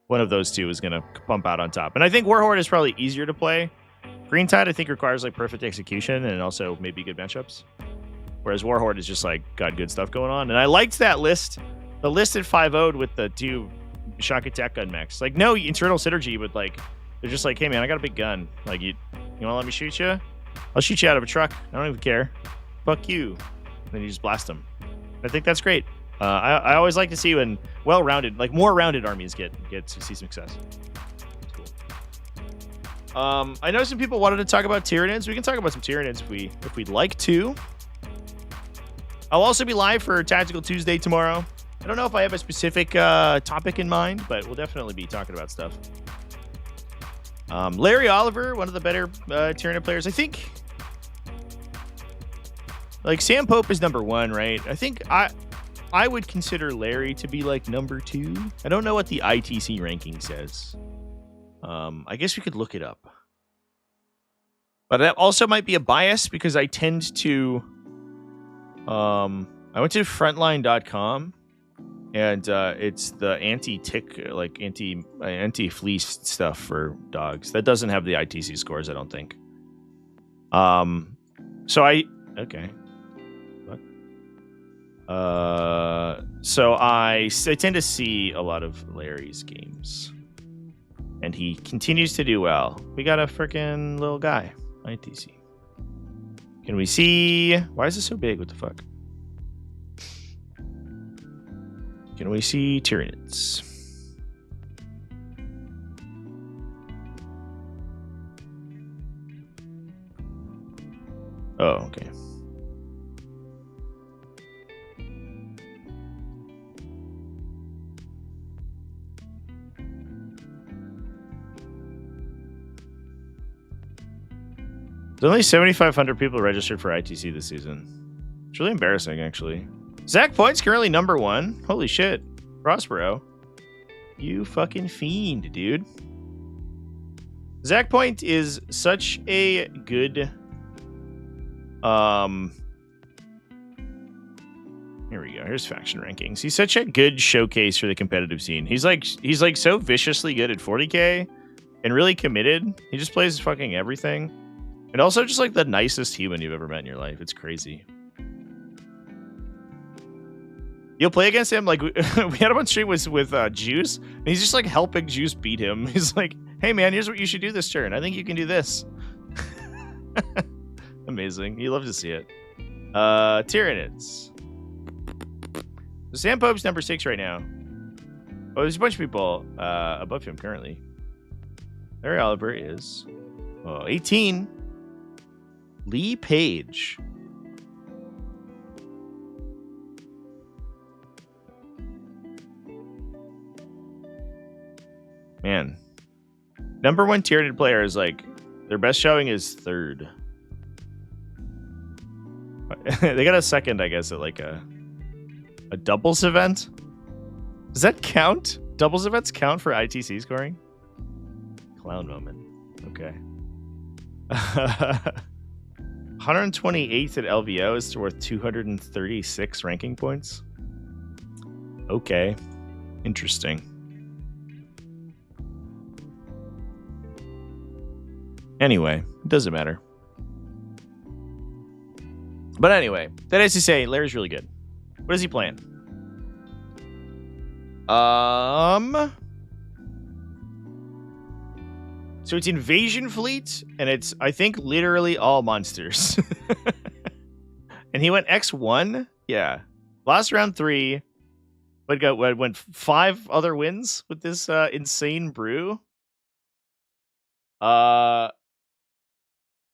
one of those two is going to pump out on top. And I think War Horde is probably easier to play. Greentide, I think, requires like perfect execution and also maybe good matchups. Whereas War Horde is just like got good stuff going on. And I liked that list. The list at 5-0'd with the 2 shock attack gun mechs. Like no internal synergy, but like they're just like, hey man, I got a big gun. Like you wanna let me shoot you? I'll shoot you out of a truck. I don't even care. Fuck you. And then you just blast them. I think that's great. I always like to see when well-rounded, like more rounded armies get to see success. Cool. I know some people wanted to talk about Tyranids. We can talk about some Tyranids if we'd like to. I'll also be live for Tactical Tuesday tomorrow. I don't know if I have a specific topic in mind, but we'll definitely be talking about stuff. Larry Oliver, one of the better Tyranid players. I think like Sam Pope is number 1, right? I think I would consider Larry to be like number 2. I don't know what the ITC ranking says. I guess we could look it up. But that also might be a bias because I tend to I went to frontline.com and it's the anti-tick, like anti-fleece stuff for dogs. That doesn't have the ITC scores, I don't think. So I tend to see a lot of Larry's games. And he continues to do well. We got a freaking little guy, ITC. Can we see? Why is it so big? What the fuck? Can we see Tyranids? Oh, okay. There's only 7,500 people registered for ITC this season. It's really embarrassing, actually. Zach Point's currently number 1. Holy shit. Prospero. You fucking fiend, dude. Zach Point is such a good... Here we go. Here's faction rankings. He's such a good showcase for the competitive scene. He's like so viciously good at 40k and really committed. He just plays fucking everything. And also just like the nicest human you've ever met in your life. It's crazy. You'll play against him. Like we had him on stream with Juice, and he's just like helping Juice beat him. He's like, hey man, here's what you should do this turn. I think you can do this. Amazing. You love to see it. Tyranids. So Sam Pope's number 6 right now. Oh, there's a bunch of people above him currently. Larry Oliver is 18. Lee Page. Man. Number 1 Tyranid player is like, their best showing is 3rd. They got a 2nd, I guess, at like a doubles event. Does that count? Doubles events count for ITC scoring? Clown moment. Okay. 128th at LVO is worth 236 ranking points. Okay. Interesting. Anyway, it doesn't matter. But anyway, that is to say, Larry's really good. What is he playing? So it's Invasion Fleet, and it's, I think, literally all monsters. And he went X1? Yeah. Lost round 3. But went 5 other wins with this insane brew.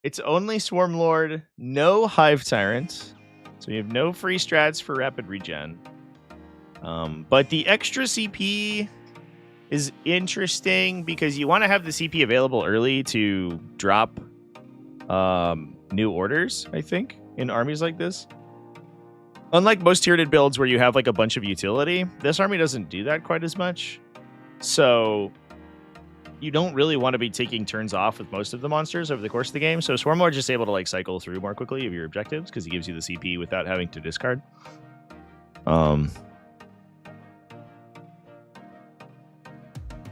It's only Swarmlord, no Hive Tyrant. So you have no free strats for rapid regen. But the extra CP is interesting because you want to have the CP available early to drop new orders, I think, in armies like this. Unlike most Tyranid builds where you have like a bunch of utility, this army doesn't do that quite as much. So you don't really want to be taking turns off with most of the monsters over the course of the game. So Swarmlord is just able to like cycle through more quickly of your objectives because he gives you the CP without having to discard. And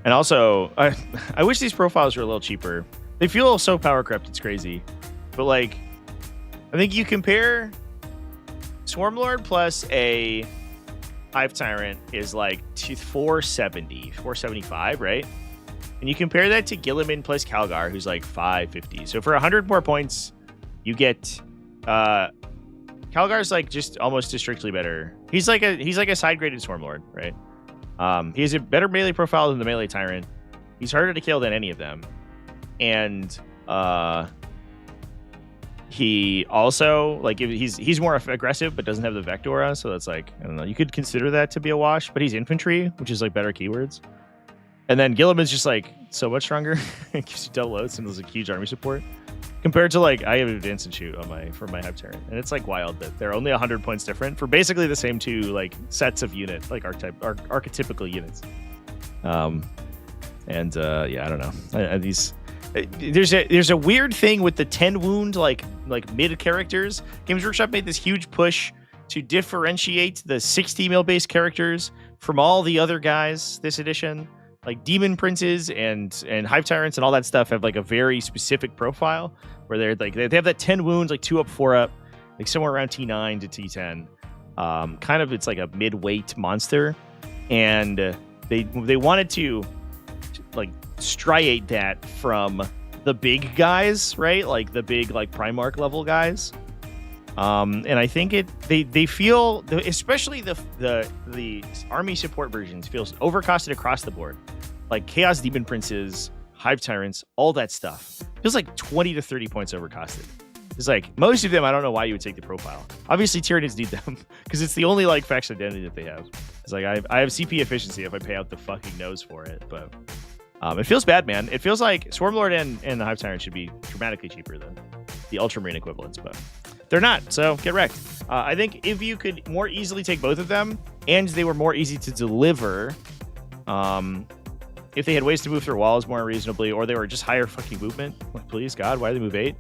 also, I wish these profiles were a little cheaper. They feel so power crept, it's crazy. But like, I think you compare Swarmlord plus a Hive Tyrant is like 470, 475, right? And you compare that to Gilliman plus Calgar, who's like 550. So for 100 more points, you get Calgar's like just almost districtly better. He's like a side graded Swarmlord, right? He has a better melee profile than the melee Tyrant. He's harder to kill than any of them, and he also like he's more aggressive but doesn't have the Vectora, so that's like, I don't know. You could consider that to be a wash, but he's infantry, which is like better keywords. And then Gilliman's just like so much stronger. It gives you double loads and there's like huge army support. Compared to like, I have advance and shoot on for my Hive Tyrant, and it's like wild that they're only 100 points different for basically the same 2 like sets of unit, like archetypical units. Yeah, I don't know. There's a weird thing with the 10 wound like mid characters. Games Workshop made this huge push to differentiate the 60 mil base characters from all the other guys this edition. Like Demon Princes and Hive Tyrants and all that stuff have like a very specific profile where they're like they have that 10 wounds, like 2 up, 4 up, like somewhere around T9 to T10. Kind of it's like a mid-weight monster, and they wanted to like striate that from the big guys, right? Like the big like Primarch level guys. And I think they feel, especially the army support versions, feels overcosted across the board. Like Chaos Demon Princes, Hive Tyrants, all that stuff feels like 20 to 30 points overcosted. It's like most of them, I don't know why you would take the profile. Obviously, Tyranids need them because it's the only like faction identity that they have. It's like I have CP efficiency if I pay out the fucking nose for it, but it feels bad, man. It feels like Swarmlord and the Hive Tyrant should be dramatically cheaper than the Ultramarine equivalents, but they're not, so get wrecked. I think if you could more easily take both of them, and they were more easy to deliver, if they had ways to move through walls more reasonably, or they were just higher fucking movement, like, please, God, why do they move 8?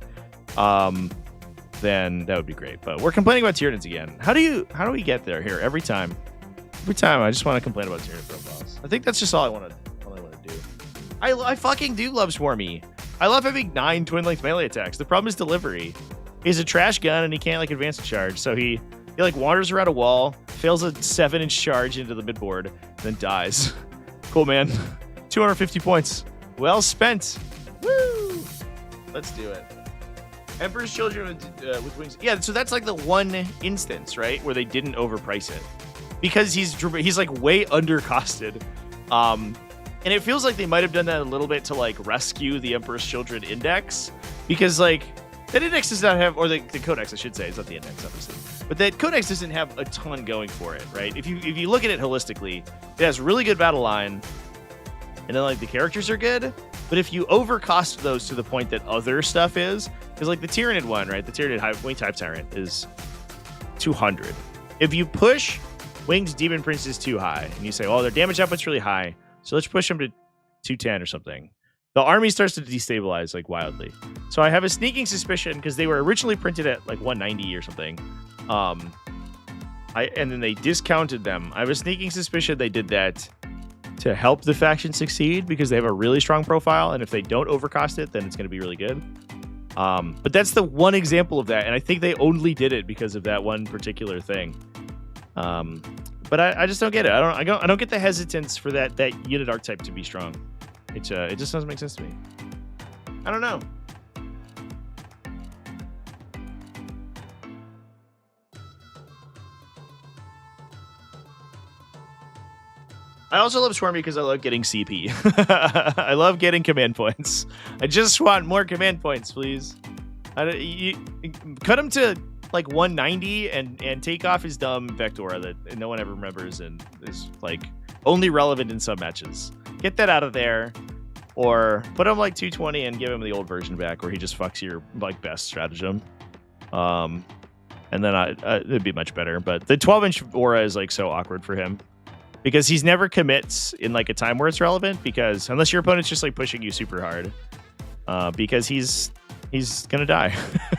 Then that would be great. But we're complaining about Tyranids again. How do we get there here every time? Every time, I just want to complain about Tyranid profiles. I think that's just all I want to do. I fucking do love Swarmy. I love having 9 twin length melee attacks. The problem is delivery. He's a trash gun and he can't like advance a charge, so he like wanders around a wall, fails a 7-inch charge into the midboard, then dies. Cool, man. 250 points. Well spent. Woo! Let's do it. Emperor's Children with wings. Yeah, so that's like the one instance, right, where they didn't overprice it because he's like way undercosted. And it feels like they might have done that a little bit to like rescue the Emperor's Children index, because like that index does not have, or the codex, I should say, it's not the index, obviously, but that codex doesn't have a ton going for it, right? If you look at it holistically, it has really good battle line. and then like the characters are good. But if you overcost those to the point that other stuff is, because like the Tyranid one, right? The Tyranid Winged Hive Tyrant is 200. If you push Winged Demon Princes too high, and you say, oh, their damage output's really high, so let's push them to 210 or something, the army starts to destabilize like wildly. So I have a sneaking suspicion, because they were originally printed at like 190 or something, and then they discounted them. I have a sneaking suspicion they did that to help the faction succeed, because they have a really strong profile, and if they don't overcost it, then it's going to be really good. But that's the one example of that, and I think they only did it because of that one particular thing. But I just don't get it. I don't get the hesitance for that unit archetype to be strong. It just doesn't make sense to me. I don't know. I also love Swarmy because I love getting CP. I love getting command points. I just want more command points, please. You cut him to like 190 and take off his dumb Vectora that no one ever remembers and is like only relevant in some matches. Get that out of there, or put him like 220 and give him the old version back where he just fucks your like best stratagem. And then it'd be much better. But the 12-inch aura is like so awkward for him, because he's never commits in like a time where it's relevant, because unless your opponent's just like pushing you super hard, because he's gonna die.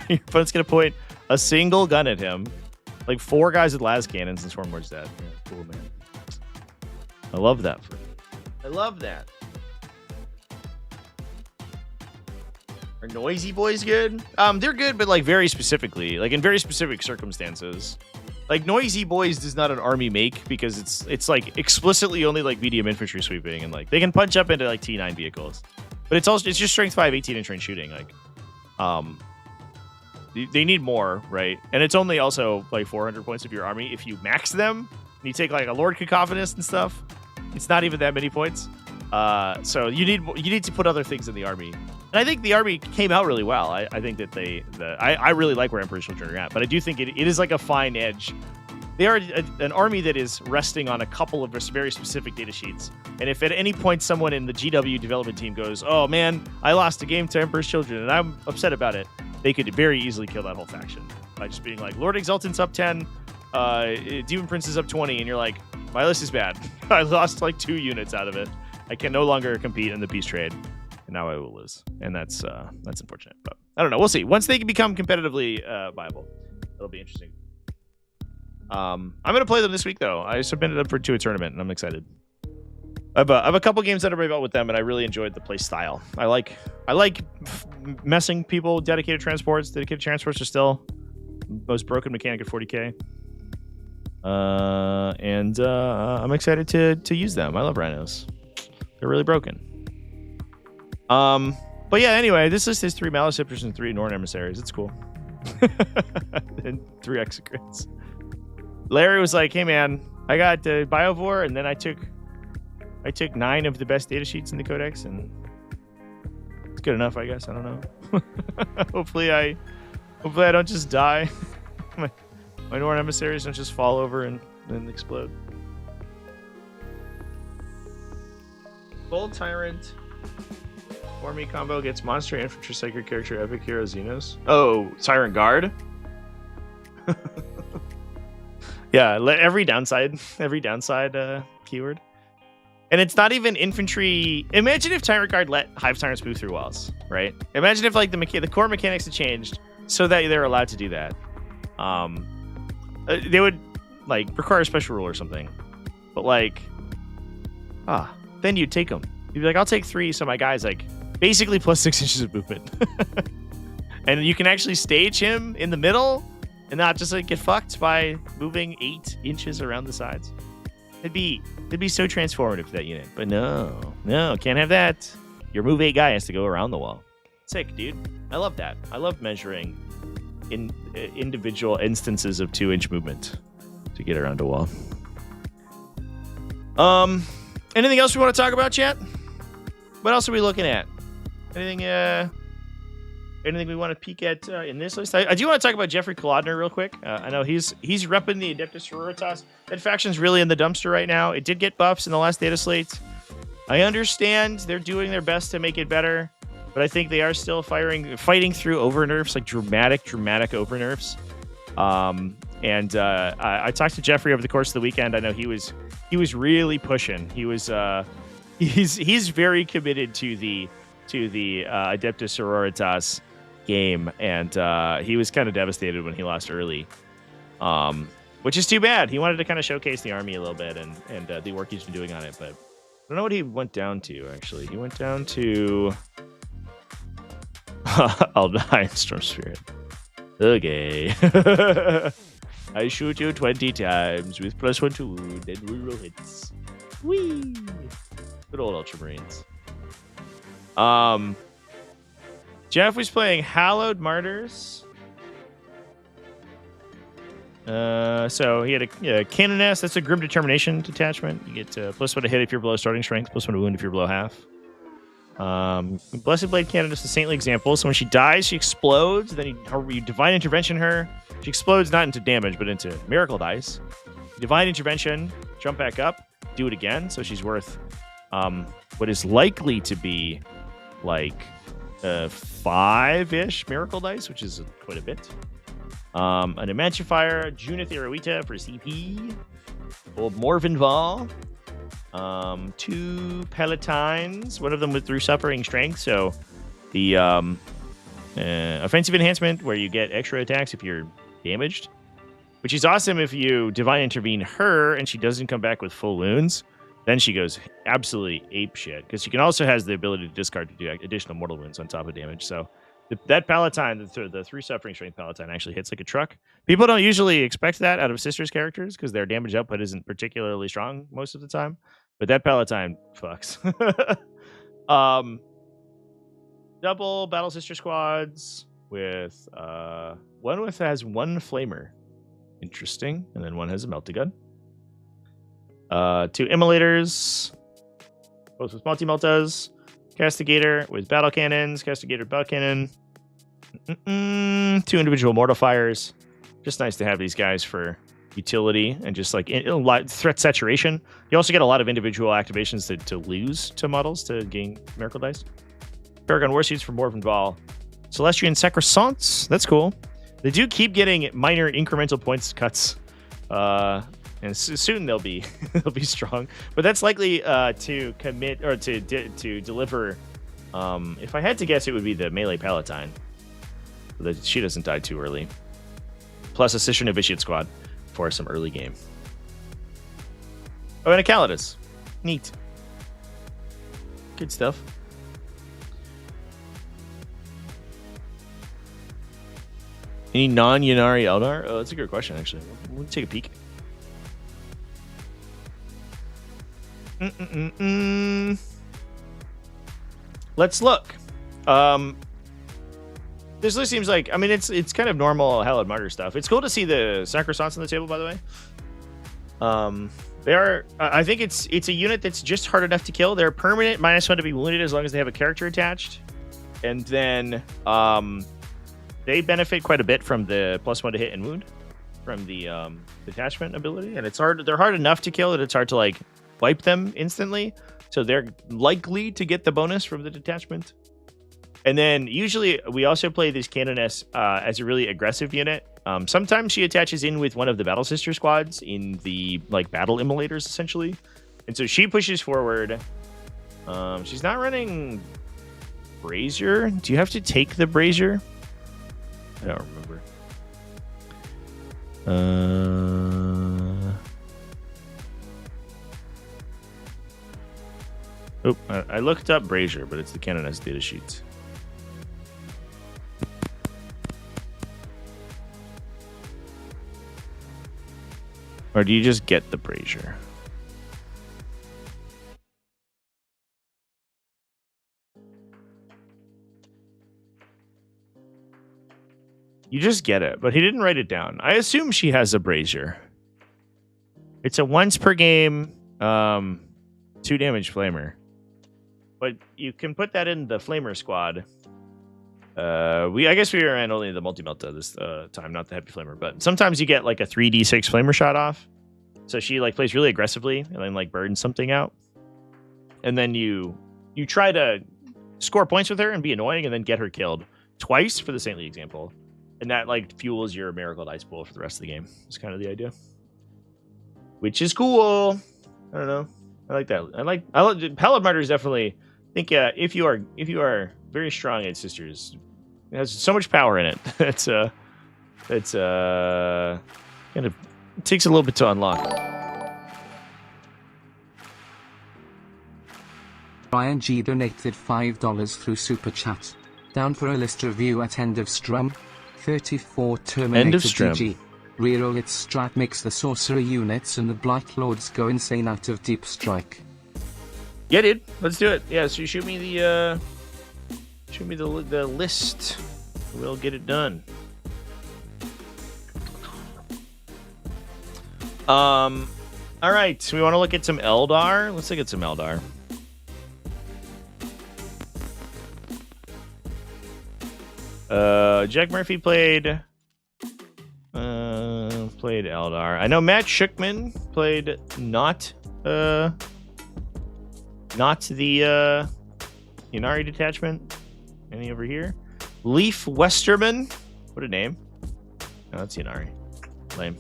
Your opponent's gonna point a single gun at him, like 4 guys with las cannons, and Swarmlord's dead. Yeah, cool, man. I love that. I love that. Are Noisy Boys good? They're good, but like very specifically, like in very specific circumstances. Like Noisy Boys does not an army make, because it's like explicitly only like medium infantry sweeping, and like they can punch up into like T9 vehicles, but it's just strength 5, 18-inch range shooting. Like, they need more, right? And it's only also like 400 points of your army if you max them. And you take like a Lord Cacophonist and stuff. It's not even that many points. So you need to put other things in the army. And I think the army came out really well. I think that I really like where Emperor's Children are at, but I do think it is like a fine edge. They are an army that is resting on a couple of very specific data sheets. And if at any point someone in the GW development team goes, oh man, I lost a game to Emperor's Children and I'm upset about it, they could very easily kill that whole faction by just being like, Lord Exultant's up 10, Demon Prince is up 20, and you're like, my list is bad. I lost like 2 units out of it. I can no longer compete in the peace trade, and now I will lose. And that's unfortunate. But I don't know. We'll see. Once they become competitively viable, it'll be interesting. I'm going to play them this week, though. I submitted them to a tournament, and I'm excited. I have a couple games under my belt with them, and I really enjoyed the play style. I like messing people. Dedicated transports are still the most broken mechanic at 40k. And I'm excited to use them. I love rhinos. They're really broken. But yeah, anyway, this list has 3 Malicips and 3 Norn Emissaries. It's cool. And 3 Execrates. Larry was like, hey man, I got Biovore, and then I took 9 of the best data sheets in the Codex, and it's good enough, I guess. I don't know. Hopefully I don't just die. My Norn Emissaries don't just fall over and then explode. Bold Tyrant. Army combo gets Monster Infantry Sacred Character Epic Hero Xenos. Oh, Tyrant Guard. Yeah, every downside keyword. And it's not even infantry. Imagine if Tyrant Guard let Hive Tyrants move through walls, right? Imagine if like the core mechanics had changed so that they're allowed to do that. They would like require a special rule or something. But like, then you'd take them. You'd be like, I'll take 3, so my guy's like basically plus 6 inches of movement. And you can actually stage him in the middle and not just like get fucked by moving 8 inches around the sides. It'd be so transformative for that unit. But no, can't have that. Your move 8 guy has to go around the wall. Sick, dude. I love that. I love measuring in individual instances of 2-inch movement to get around a wall. Anything else we want to talk about, chat? What else are we looking at? Anything we want to peek at in this list? I do want to talk about Jeffrey Kolodner real quick. I know he's repping the Adepta Sororitas. That faction's really in the dumpster right now. It did get buffs in the last data slate. I understand they're doing their best to make it better, but I think they are still fighting through over nerfs, like dramatic over nerfs. And I talked to Jeffrey over the course of the weekend. I know he was really pushing. He was he's very committed to the Adepta Sororitas game, and he was kind of devastated when he lost early, which is too bad. He wanted to kind of showcase the army a little bit and the work he's been doing on it, but I don't know what he went down to. Actually, he went down to Aldine Storm Spirit. Okay. I shoot you 20 times with +1 to wound and reroll hits. Whee! Good old Ultramarines. Jeff was playing Hallowed Martyrs. So he had a Canoness. That's a Grim Determination detachment. You get +1 to hit if you're below starting strength, +1 to wound if you're below half. Blessed Blade Canoness is a saintly example. So when she dies, she explodes. Then you Divine Intervention her. She explodes not into damage, but into Miracle Dice. Divine Intervention, jump back up, do it again. So she's worth what is likely to be like 5-ish Miracle Dice, which is quite a bit. An Emancifier, Junith Eruita for CP. Old Morvenval. 2 Palatines, one of them with through suffering strength. So the offensive enhancement where you get extra attacks if you're damaged, which is awesome if you divine intervene her and she doesn't come back with full wounds. Then she goes absolutely ape shit because she can also has the ability to discard to do additional mortal wounds on top of damage. So that Palatine, the 3 suffering strength Palatine, actually hits like a truck. People don't usually expect that out of Sisters characters because their damage output isn't particularly strong most of the time. But that Palatine fucks. Double Battle Sister squads with one has 1 Flamer. Interesting. And then 1 has a Melta Gun. 2 Immolators, both with multi-meltas. Castigator with battle cannons. Castigator battle cannon. 2 individual mortifiers. Just nice to have these guys for utility and just like threat saturation. You also get a lot of individual activations to lose to models to gain Miracle Dice. Paragon Warsuits for Morvenval. Celestian Sacrosaunts. That's cool. They do keep getting minor incremental points cuts. And soon they'll be they'll be strong, but that's likely to commit or to deliver. If I had to guess, it would be the melee Palatine. That she doesn't die too early. Plus a Sister Novitiate squad for some early game. Oh, and a Calidus. Neat. Good stuff. Any non-Yanari Eldar? Oh, that's a good question, actually. We'll take a peek. Let's look. This list seems like, I mean, it's kind of normal Hallowed Martyr stuff. It's cool to see the Sacrosaunts on the table, by the way. They are, I think it's a unit that's just hard enough to kill. They're permanent -1 to be wounded as long as they have a character attached. And then they benefit quite a bit from the +1 to hit and wound from the detachment ability. And they're hard enough to kill that it's hard to like wipe them instantly. So they're likely to get the bonus from the detachment. And then usually we also play this Canoness as a really aggressive unit. Sometimes she attaches in with one of the Battle Sister squads in the like battle immolators essentially. And so she pushes forward. She's not running Brazier. Do you have to take the Brazier? I don't remember. Oh, I looked up Brazier, but it's the Canoness data sheet. Or do you just get the Brazier? You just get it, but he didn't write it down. I assume she has a Brazier. It's a once per game 2 damage Flamer. But you can put that in the Flamer squad. I guess we ran only the multi-melta this time, not the heavy Flamer. But sometimes you get like a 3d6 Flamer shot off. So she like plays really aggressively and then like burns something out. and then you try to score points with her and be annoying, and then get her killed twice for the Saintly example, and that like fuels your Miracle Dice pool for the rest of the game. It's kind of the idea, which is cool. I don't know. I like that. I like Pallid Martyr is definitely. I think if you are very strong at Sisters, it has so much power in it. It's kind of it takes a little bit to unlock. Brian G donated $5 through Super Chat. Down for a list review at End of Strum. 34 Terminator End of Strum. GG. Reroll its strat makes the sorcery units and the Blight Lords go insane out of Deep Strike. Yeah, dude. Let's do it. Yeah, so you shoot me the list. We'll get it done. All right. So we want to look at some Eldar. Let's look at some Eldar. Jack Murphy played Eldar. I know Matt Schuckman played not the Inari detachment. Any over here? Leaf Westerman. What a name. No, that's Inari. Lame.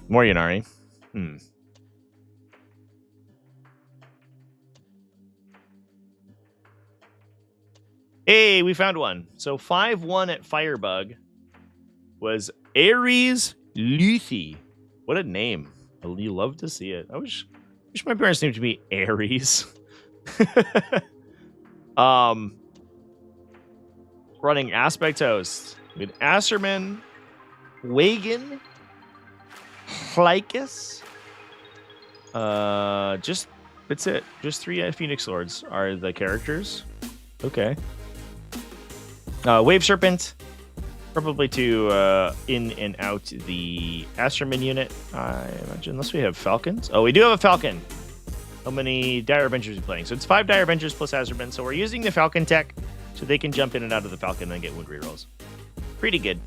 More Inari. Hey, we found one. So 5-1 at Firebug was Ares Luthi. What a name. You love to see it. I wish my parents' name to be Ares. Running Aspect Host with Asserman, Wagon, Hlykus. That's it. Just 3 Phoenix Lords are the characters. Okay. Wave Serpent, probably to in and out the Astroman unit, I imagine, unless we have Falcons. Oh, we do have a Falcon. How many Dire Avengers are we playing? So it's 5 Dire Avengers plus Astroman. So we're using the Falcon tech so they can jump in and out of the Falcon and get wound rerolls. Pretty good.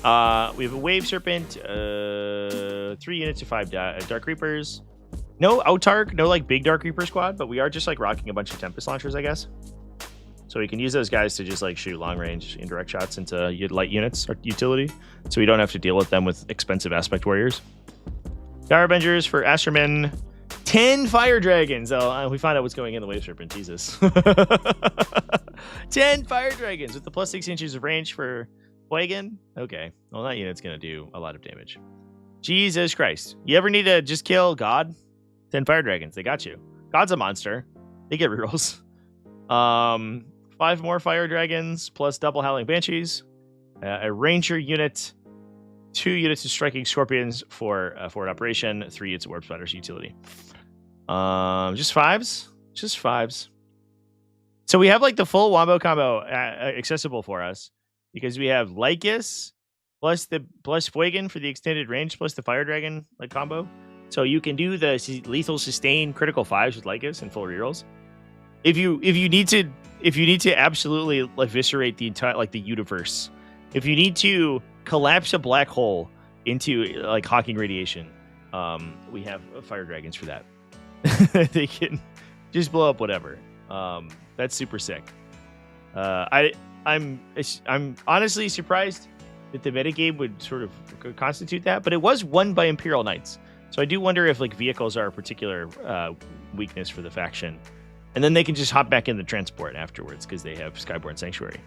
We have a Wave Serpent, 3 units of 5 Dark Reapers. No Autark, no like big Dark Reaper squad, but we are just like rocking a bunch of Tempest Launchers, I guess. So we can use those guys to just like shoot long range indirect shots into light units or utility. So we don't have to deal with them with expensive Aspect Warriors. Dire Avengers for Astroman. 10 Fire Dragons. Oh, we find out what's going in the Wave Serpent. Jesus. 10 Fire Dragons with the plus 6 inches of range for Wagon. Okay. Well, that unit's going to do a lot of damage. Jesus Christ. You ever need to just kill God? 10 Fire Dragons. They got you. God's a monster. They get rerolls. 5 more Fire Dragons plus double Howling Banshees, a Ranger unit, 2 units of Striking Scorpions for forward operation, 3 units of Warp Spiders utility. Just 5s? Just 5s. So we have like the full Wombo combo accessible for us because we have Lycus plus Fuegan for the extended range plus the Fire Dragon like combo. So you can do the lethal sustain critical 5s with Lycus and full rerolls. If you need to absolutely eviscerate the entire like the universe, if you need to collapse a black hole into like Hawking radiation, we have Fire Dragons for that. They can just blow up whatever. That's super sick. I'm honestly surprised that the metagame would sort of constitute that, but it was won by Imperial Knights, so I do wonder if like vehicles are a particular weakness for the faction. And then they can just hop back in the transport afterwards because they have Skyborn Sanctuary.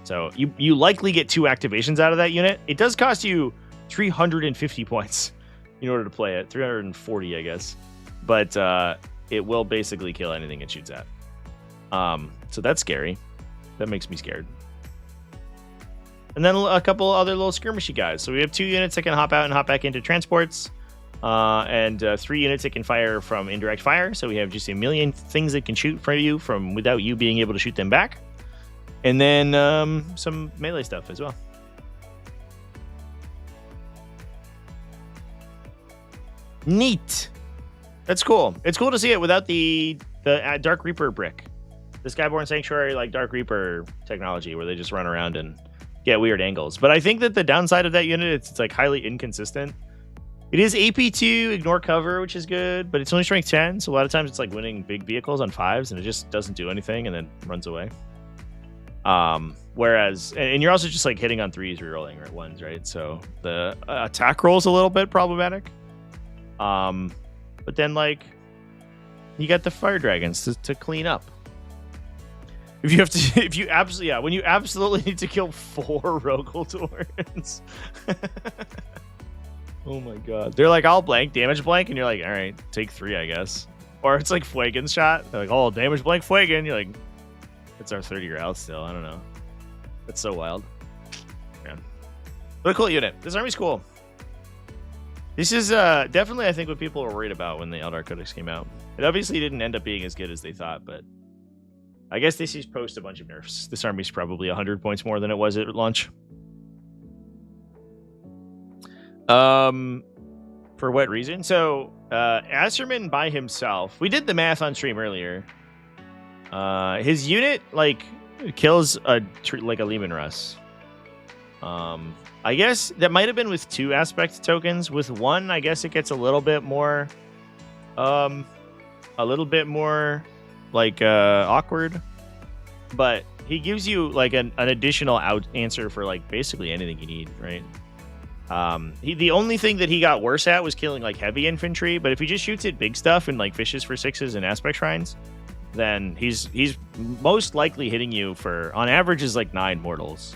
So you likely get 2 activations out of that unit. It does cost you 350 points in order to play it. 340, I guess. But it will basically kill anything it shoots at. So that's scary. That makes me scared. And then a couple other little skirmishy guys. So we have 2 units that can hop out and hop back into transports. And 3 units that can fire from indirect fire. So we have just a million things that can shoot for you from without you being able to shoot them back. And then some melee stuff as well. Neat. That's cool. It's cool to see it without the Dark Reaper brick. The Skyborn Sanctuary like Dark Reaper technology where they just run around and get weird angles. But I think that the downside of that unit, it's like highly inconsistent. It is AP2, ignore cover, which is good, but it's only strength 10, so a lot of times it's like winning big vehicles on 5s, and it just doesn't do anything and then runs away. Whereas, and you're also just like hitting on 3s, rerolling, or 1s, right? So the attack roll is a little bit problematic. But then like, you got the fire dragons to clean up. If you have to, if you absolutely, yeah, when you absolutely need to kill 4 Rogaldorns. Oh my god. They're like, I'll blank, damage blank, and you're like, alright, take 3, I guess. Or it's like Fuegan's shot. They're like, oh, damage blank Fuegan. You're like, it's our 30 route still. I don't know. That's so wild. Man. But a cool unit. This army's cool. This is definitely, I think, what people were worried about when the Eldar Codex came out. It obviously didn't end up being as good as they thought, but I guess this is post a bunch of nerfs. This army's probably 100 points more than it was at launch. For what reason? So, Asserman by himself, we did the math on stream earlier. His unit, like, kills a Leman Russ. I guess that might have been with 2 aspect tokens. With 1, I guess it gets a little bit more, awkward. But he gives you, like, an additional answer for, like, basically anything you need, right? The only thing that he got worse at was killing like heavy infantry, but if he just shoots at big stuff and like fishes for 6s and aspect shrines, then he's most likely hitting you for, on average, is like 9 mortals.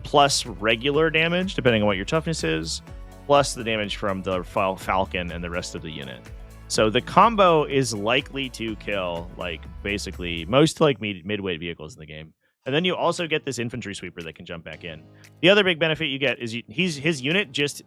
Plus regular damage, depending on what your toughness is, plus the damage from the Falcon and the rest of the unit. So the combo is likely to kill like basically most like midweight vehicles in the game. And then you also get this infantry sweeper that can jump back in. The other big benefit you get is his unit just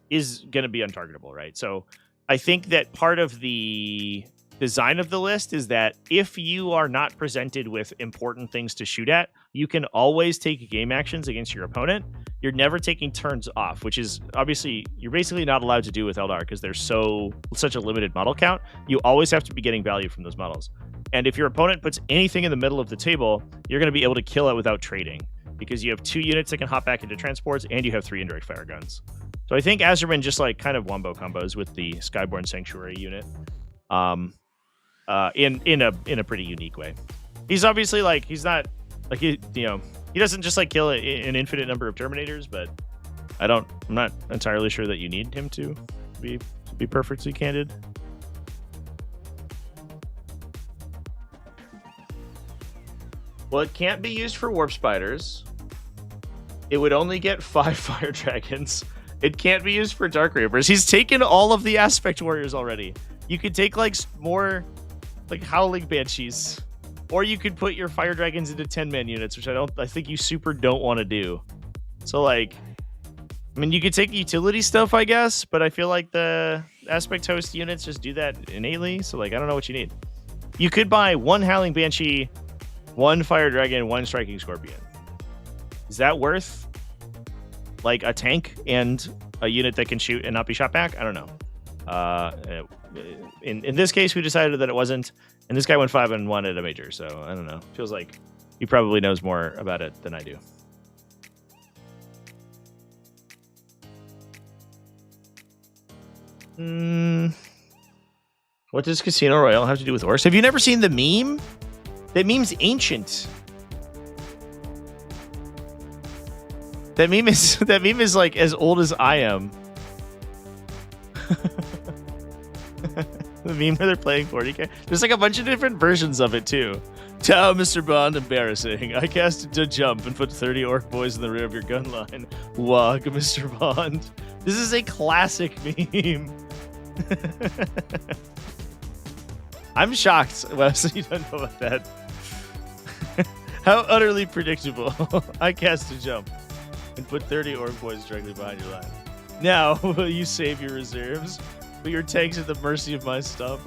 is going to be untargetable, right? So I think that part of the design of the list is that if you are not presented with important things to shoot at, you can always take game actions against your opponent. You're never taking turns off, which is obviously you're basically not allowed to do with Eldar because there's such a limited model count. You always have to be getting value from those models. And if your opponent puts anything in the middle of the table, you're going to be able to kill it without trading because you have 2 units that can hop back into transports and you have 3 indirect fire guns. So I think Azerman just like kind of wombo combos with the Skyborn Sanctuary unit in a pretty unique way. He's obviously like, he's not like, he doesn't just like kill an infinite number of Terminators, but I'm not entirely sure that you need him to be perfectly candid. Well, it can't be used for Warp Spiders. It would only get 5 Fire Dragons. It can't be used for Dark Reapers. He's taken all of the Aspect Warriors already. You could take like more like Howling Banshees. Or you could put your Fire Dragons into 10-man units, which I think you super don't want to do. So like, I mean, you could take utility stuff, I guess, but I feel like the Aspect Host units just do that innately. So like, I don't know what you need. You could buy 1 Howling Banshee, 1 Fire Dragon, 1 Striking Scorpion. Is that worth like a tank and a unit that can shoot and not be shot back? I don't know. In this case, we decided that it wasn't, and this guy went 5-1 at a major, so I don't know. Feels like he probably knows more about it than I do. What does Casino Royale have to do with orcs? Have you never seen the meme? That meme's ancient. That meme is like as old as I am. The meme where they're playing 40k. There's like a bunch of different versions of it too. Ciao, Mr. Bond, embarrassing. I cast a jump and put 30 orc boys in the rear of your gun line. Wog, Mr. Bond. This is a classic meme. I'm shocked. Well, so you don't know about that. How utterly predictable. I cast a jump and put 30 orc boys directly behind your line. Now, will you save your reserves? But your tank's at the mercy of my stump.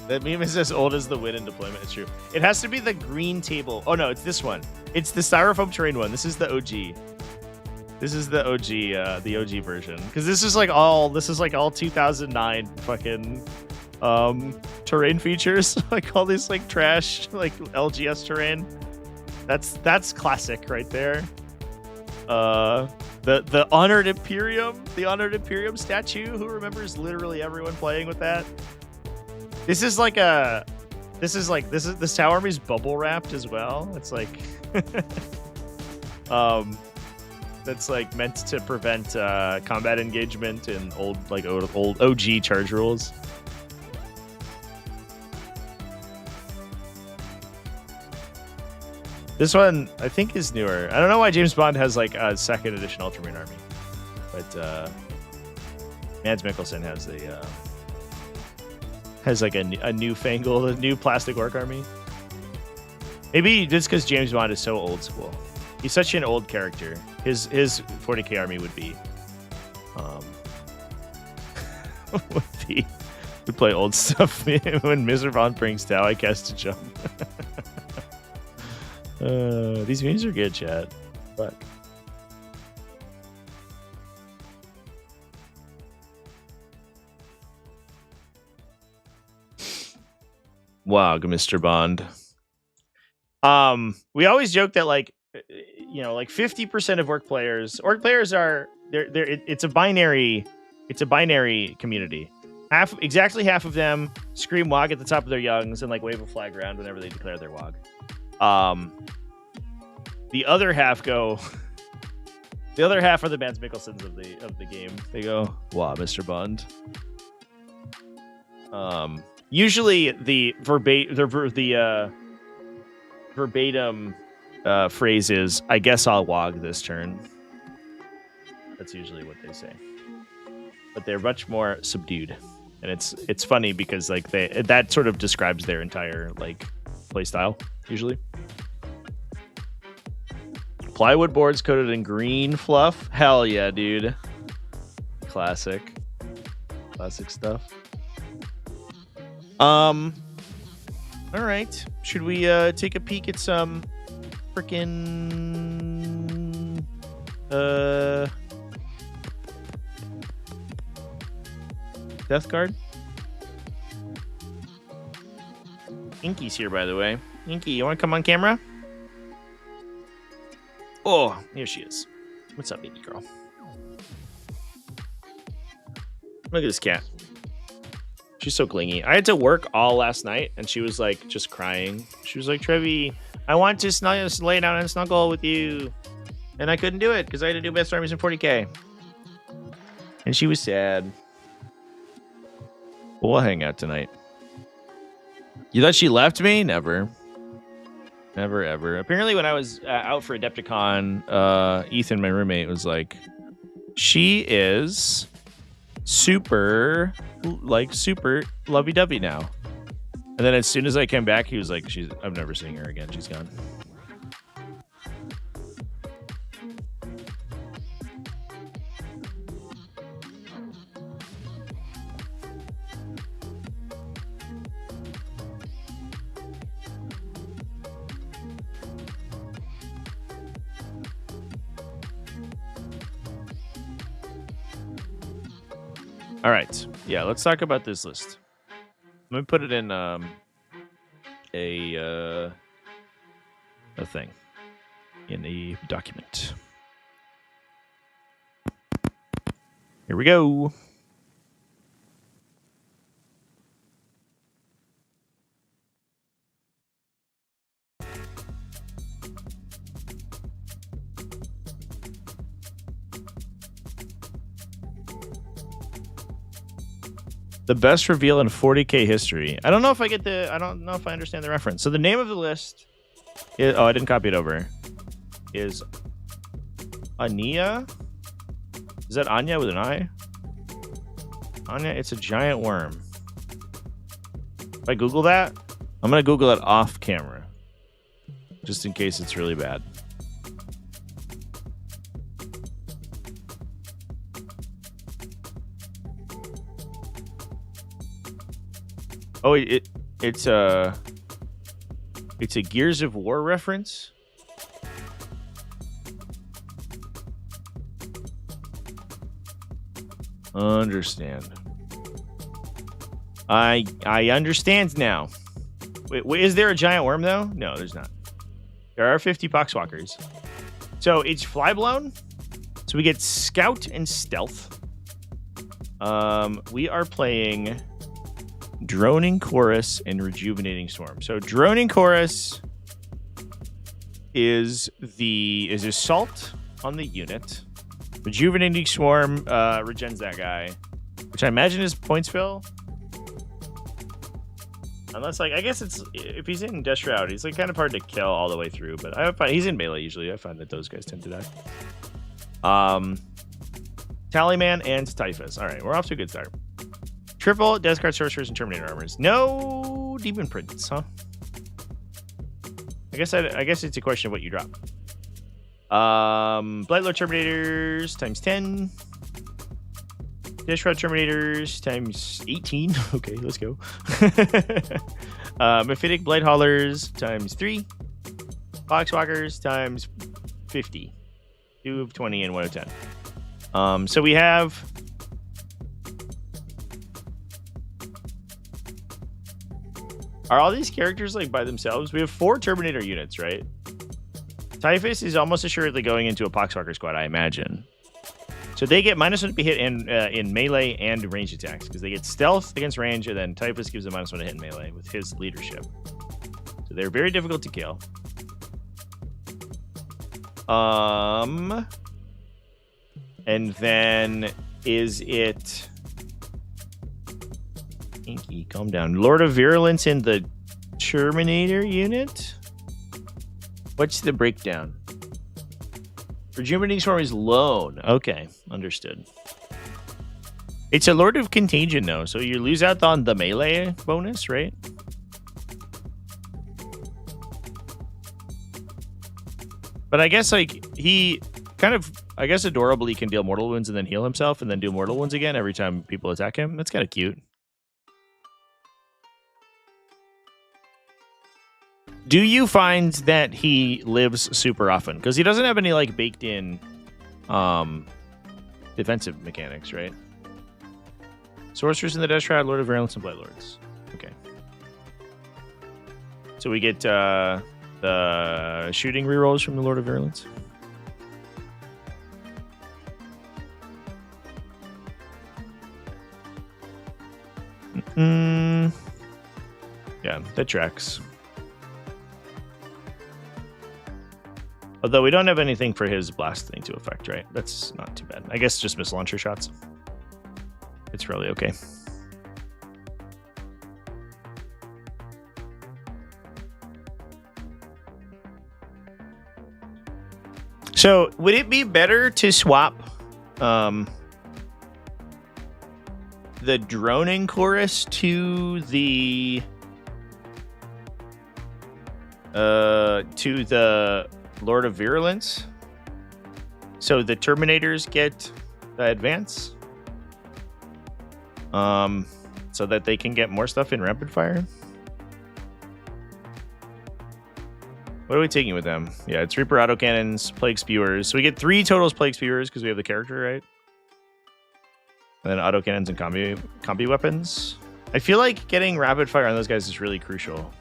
That meme is as old as the win in deployment. It's true. It has to be the green table. Oh no, it's this one. It's the styrofoam terrain one. This is the OG. This is the OG version, because this is like all 2009 fucking terrain features, like all these like trash like LGS terrain. That's classic right there. The honored Imperium statue. Who remembers literally everyone playing with that? This Tower Army's bubble wrapped as well. It's like that's like meant to prevent combat engagement in old OG charge rules. This one I think is newer. I don't know why James Bond has like a second edition Ultramarine army, but Mads Mikkelsen has like a new plastic orc army. Maybe just because James Bond is so old school. He's such an old character. His 40k army would play old stuff when Mr. Bond brings Tau. I cast to jump. These memes are good, chat. Fuck. Wow, Mr. Bond. We always joke that like 50% of orc players are it's a binary community. Exactly half of them scream WOG at the top of their lungs and like wave a flag around whenever they declare their WOG. The other half are the Mads Mikkelsens of the game. They go, "Wow, Mr. Bond." Usually the verbatim phrase is, "I guess I'll WOG this turn." That's usually what they say, but they're much more subdued, and it's funny because like that sort of describes their entire like play style usually. Plywood boards coated in green fluff. Hell yeah, dude. Classic stuff. All right. Should we take a peek at some freaking Death Guard? Inky's here, by the way. Inky, you want to come on camera? Oh, here she is. What's up, baby girl? Look at this cat. She's so clingy. I had to work all last night, and she was like just crying. She was like, "Trevi, I want to lay down and snuggle with you," and I couldn't do it because I had to do best armies in 40k. And she was sad. We'll hang out tonight. You thought she left me? Never. Never, ever. Apparently, when I was out for Adepticon, Ethan, my roommate, was like, she is super lovey-dovey now. And then as soon as I came back, he was like, I'm never seeing her again. She's gone. All right. Yeah, let's talk about this list. Let me put it in a thing in a document. Here we go. The best reveal in 40k history. I don't know if I understand the reference. So the name of the list is, I didn't copy it over, is Anya. Is that Anya with an I? Anya, it's a giant worm. If I Google that, I'm going to Google it off camera, just in case it's really bad. Oh, it's a Gears of War reference. Understand. I understand now. Wait, is there a giant worm though? No, there's not. There are 50 poxwalkers. So it's flyblown. So we get scout and stealth. We are playing droning chorus and rejuvenating storm. So droning chorus is assault on the unit. Rejuvenating swarm regens that guy, which I imagine is points fill. Unless, like, I guess it's if he's in Death Shroud, he's like kind of hard to kill all the way through. But I find he's in melee usually. I find that those guys tend to die. Tallyman and Typhus. All right, we're off to a good start. Triple Death Guard Sorcerers and Terminator armors. No Demon Prince, huh? I guess it's a question of what you drop. Blightlord Terminators times 10. Death Shroud Terminators times 18. Okay, let's go. Mephitic Blight Haulers times 3. Poxwalkers times 50. 2 of 20 and 1 of 10. So we have... Are all these characters like by themselves? We have 4 Terminator units, right? Typhus is almost assuredly going into a Poxwalker squad, I imagine. So they get -1 to be hit in melee and range attacks because they get stealth against range, and then Typhus gives them -1 to hit in melee with his leadership. So they're very difficult to kill. And then is it... Inky, calm down. Lord of Virulence in the Terminator unit? What's the breakdown? Rejuvenating Swarm is lone. Okay, understood. It's a Lord of Contagion, though, so you lose out on the melee bonus, right? But I guess, like, he kind of, I guess, adorably can deal mortal wounds and then heal himself and then do mortal wounds again every time people attack him. That's kind of cute. Do you find that he lives super often? Because he doesn't have any, like, baked-in defensive mechanics, right? Sorcerers in the Death Shroud, Lord of Virulence, and Blightlords. Okay. So we get the shooting rerolls from the Lord of Virulence. Yeah, that tracks. Although we don't have anything for his blast thing to affect, right? That's not too bad. I guess just miss launcher shots. It's really okay. So would it be better to swap the droning chorus to the Lord of Virulence, so the Terminators get the advance, so that they can get more stuff in rapid fire? What are we taking with them? Yeah, it's Reaper autocannons, Plague Spewers. So we get 3 totals Plague Spewers because we have the character, right? And then autocannons and combi weapons. I feel like getting rapid fire on those guys is really crucial.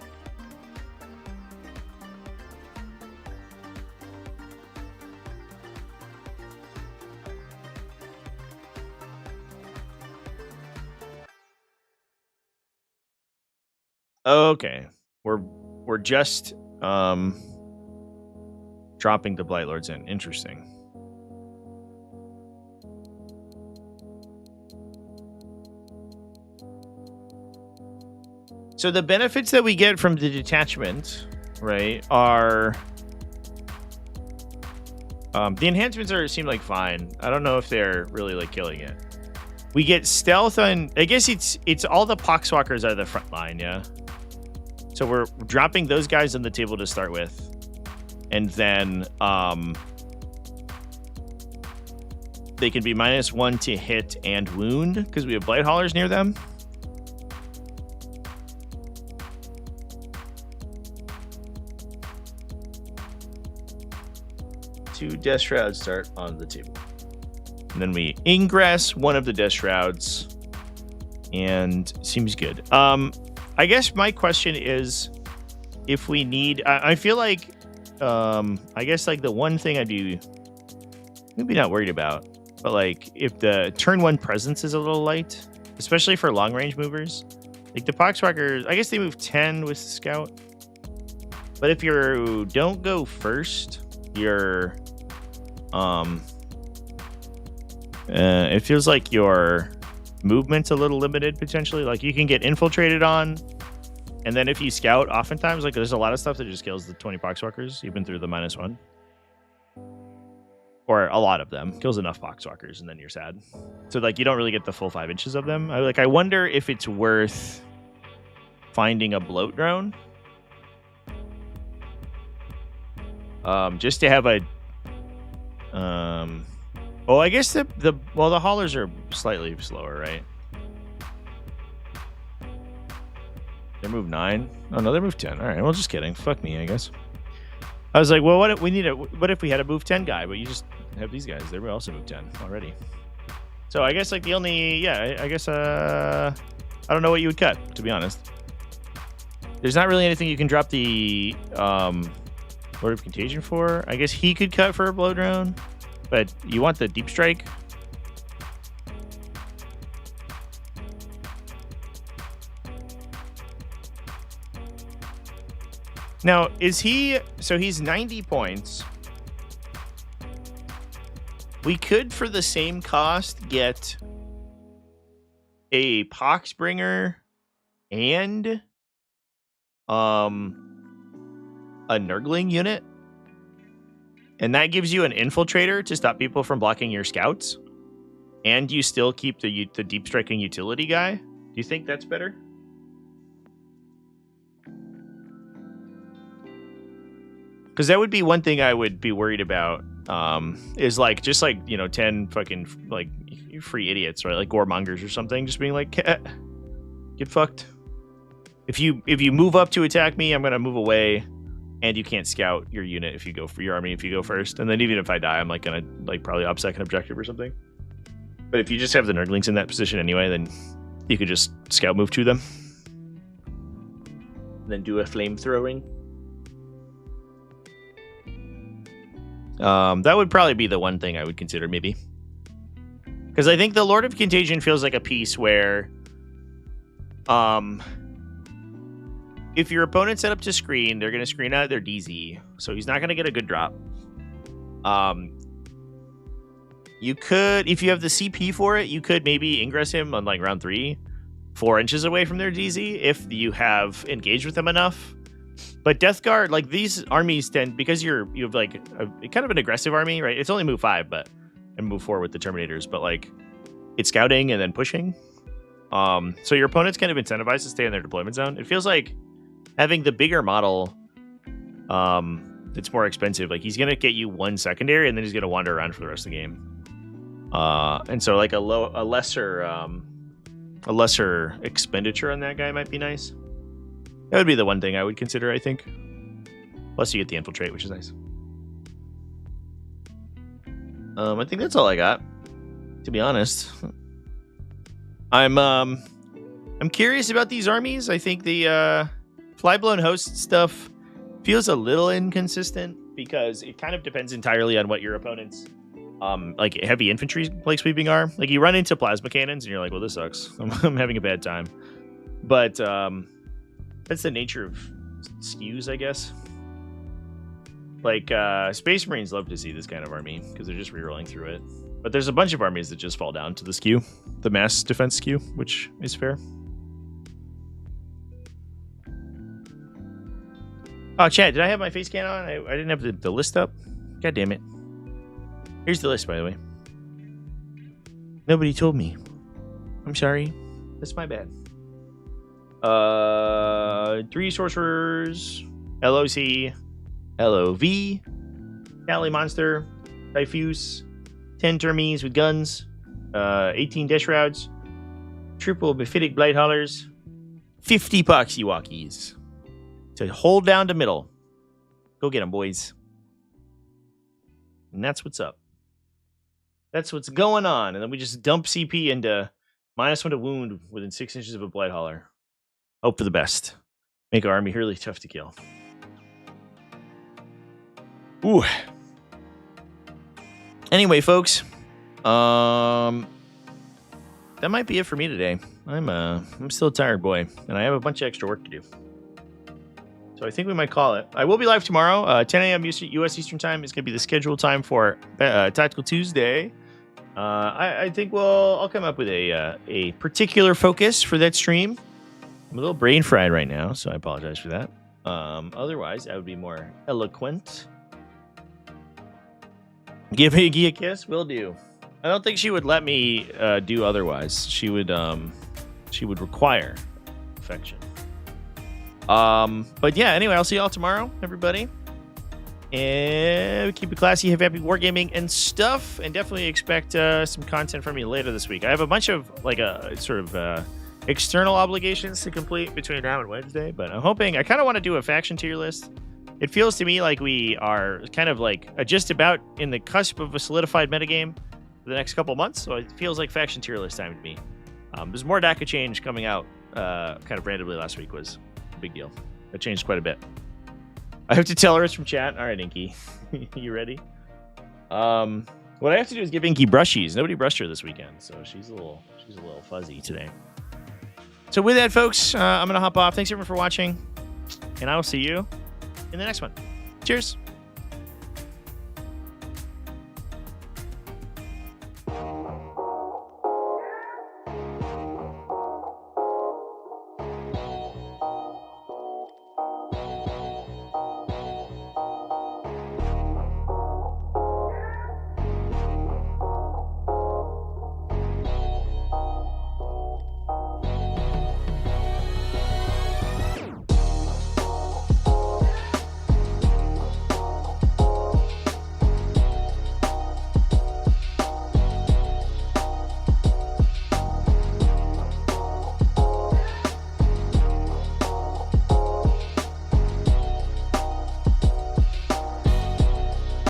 Okay, we're just dropping the Blightlords in. Interesting. So the benefits that we get from the detachment, right, are the enhancements seem like fine. I don't know if they're really like killing it. We get stealth on. I guess it's all the Poxwalkers are the front line, yeah. So we're dropping those guys on the table to start with. And then they can be -1 to hit and wound because we have Blight Haulers near them. Two Death Shrouds start on the table. And then we ingress one of the Death Shrouds. And seems good. I guess my question is, if we need... I feel like... I guess like the one thing I'd be maybe not worried about, but like if the turn 1 presence is a little light, especially for long range movers, like the Poxwalkers, I guess they move 10 with Scout. But if you don't go first, you're it feels like your movement's a little limited potentially. Like you can get infiltrated on, and then if you scout, oftentimes like there's a lot of stuff that just kills the 20 Poxwalkers, even through the -1. Or a lot of them. Kills enough Poxwalkers, and then you're sad. So like you don't really get the full 5 inches of them. I wonder if it's worth finding a bloat drone. Just to have a I guess the haulers are slightly slower, right? They move 9. Oh no, they move 10. All right, well, just kidding. Fuck me, I guess. I was like, well, what if we had a move 10 guy, but you just have these guys? They would also move 10 already. So I guess like the only, I guess I don't know what you would cut, to be honest. There's not really anything you can drop the Lord of Contagion for. I guess he could cut for a blow drone, but you want the deep strike. Now, is he... So he's 90 points. We could, for the same cost, get a Poxbringer and a Nurgling unit. And that gives you an Infiltrator to stop people from blocking your scouts. And you still keep the deep striking utility guy. Do you think that's better? Because that would be one thing I would be worried about, is like, just like, 10 fucking, like, free idiots, right? Like Goremongers or something, just being like, get fucked. If you move up to attack me, I'm going to move away, and you can't scout your unit if you go for your army if you go first. And then even if I die, I'm like going to like probably up second objective or something. But if you just have the Nurglings in that position anyway, then you could just scout move to them. And then do a flamethrowing. That would probably be the one thing I would consider, maybe. Because I think the Lord of Contagion feels like a piece where, if your opponent's set up to screen, they're going to screen out their DZ, so he's not going to get a good drop. You could, if you have the CP for it, you could maybe ingress him on like round 3, 4 inches away from their DZ, if you have engaged with them enough. But Death Guard, like these armies tend, because you have like a kind of an aggressive army, right? It's only move 5, and move 4 with the Terminators, but like it's scouting and then pushing. So your opponent's kind of incentivized to stay in their deployment zone. It feels like having the bigger model, it's more expensive. Like he's gonna get you 1 secondary, and then he's gonna wander around for the rest of the game. And so like a lesser expenditure on that guy might be nice. That would be the one thing I would consider, I think. Plus, you get the infiltrate, which is nice. I think that's all I got, to be honest. I'm curious about these armies. I think the Flyblown Host stuff feels a little inconsistent because it kind of depends entirely on what your opponent's like heavy infantry like sweeping are. Like you run into plasma cannons and you're like, well, this sucks. I'm having a bad time. But that's the nature of skews, I guess. Like, Space Marines love to see this kind of army, because they're just rerolling through it. But there's a bunch of armies that just fall down to the skew. The mass defense skew, which is fair. Oh, Chad, did I have my face scan on? I didn't have the list up? God damn it. Here's the list, by the way. Nobody told me. I'm sorry. That's my bad. 3 sorcerers, LOC, LOV, Tally Monster, Diffuse, 10 Termies with guns, 18 Death Shrouds, triple Mephitic Blight Haulers, 50 Poxywalkies to hold down the middle. Go get them, boys. And that's what's up. That's what's going on. And then we just dump CP into -1 to wound within 6 inches of a Blight Hauler. Hope for the best. Make our army really tough to kill. Ooh. Anyway, folks, that might be it for me today. I'm still a tired boy, and I have a bunch of extra work to do. So I think we might call it. I will be live tomorrow, 10 a.m. U.S. Eastern Time. Is going to be the scheduled time for Tactical Tuesday. I think I'll come up with a particular focus for that stream. I'm a little brain fried right now, so I apologize for that. Otherwise, I would be more eloquent. Give Iggy a kiss? Will do. I don't think she would let me do otherwise. She would require affection. But yeah, anyway, I'll see y'all tomorrow, everybody. And keep it classy, have happy wargaming and stuff. And definitely expect some content from me later this week. I have a bunch of external obligations to complete between now and Wednesday, but I'm hoping, I kind of want to do a faction tier list. It feels to me like we are kind of like just about in the cusp of a solidified metagame for the next couple months, so it feels like faction tier list time to me. There's more DACA change coming out kind of randomly last week was a big deal. That changed quite a bit. I have to tell her it's from chat. All right, Inky. You ready? What I have to do is give Inky brushies. Nobody brushed her this weekend, so she's a little fuzzy today. So with that, folks, I'm going to hop off. Thanks everyone for watching, and I will see you in the next one. Cheers.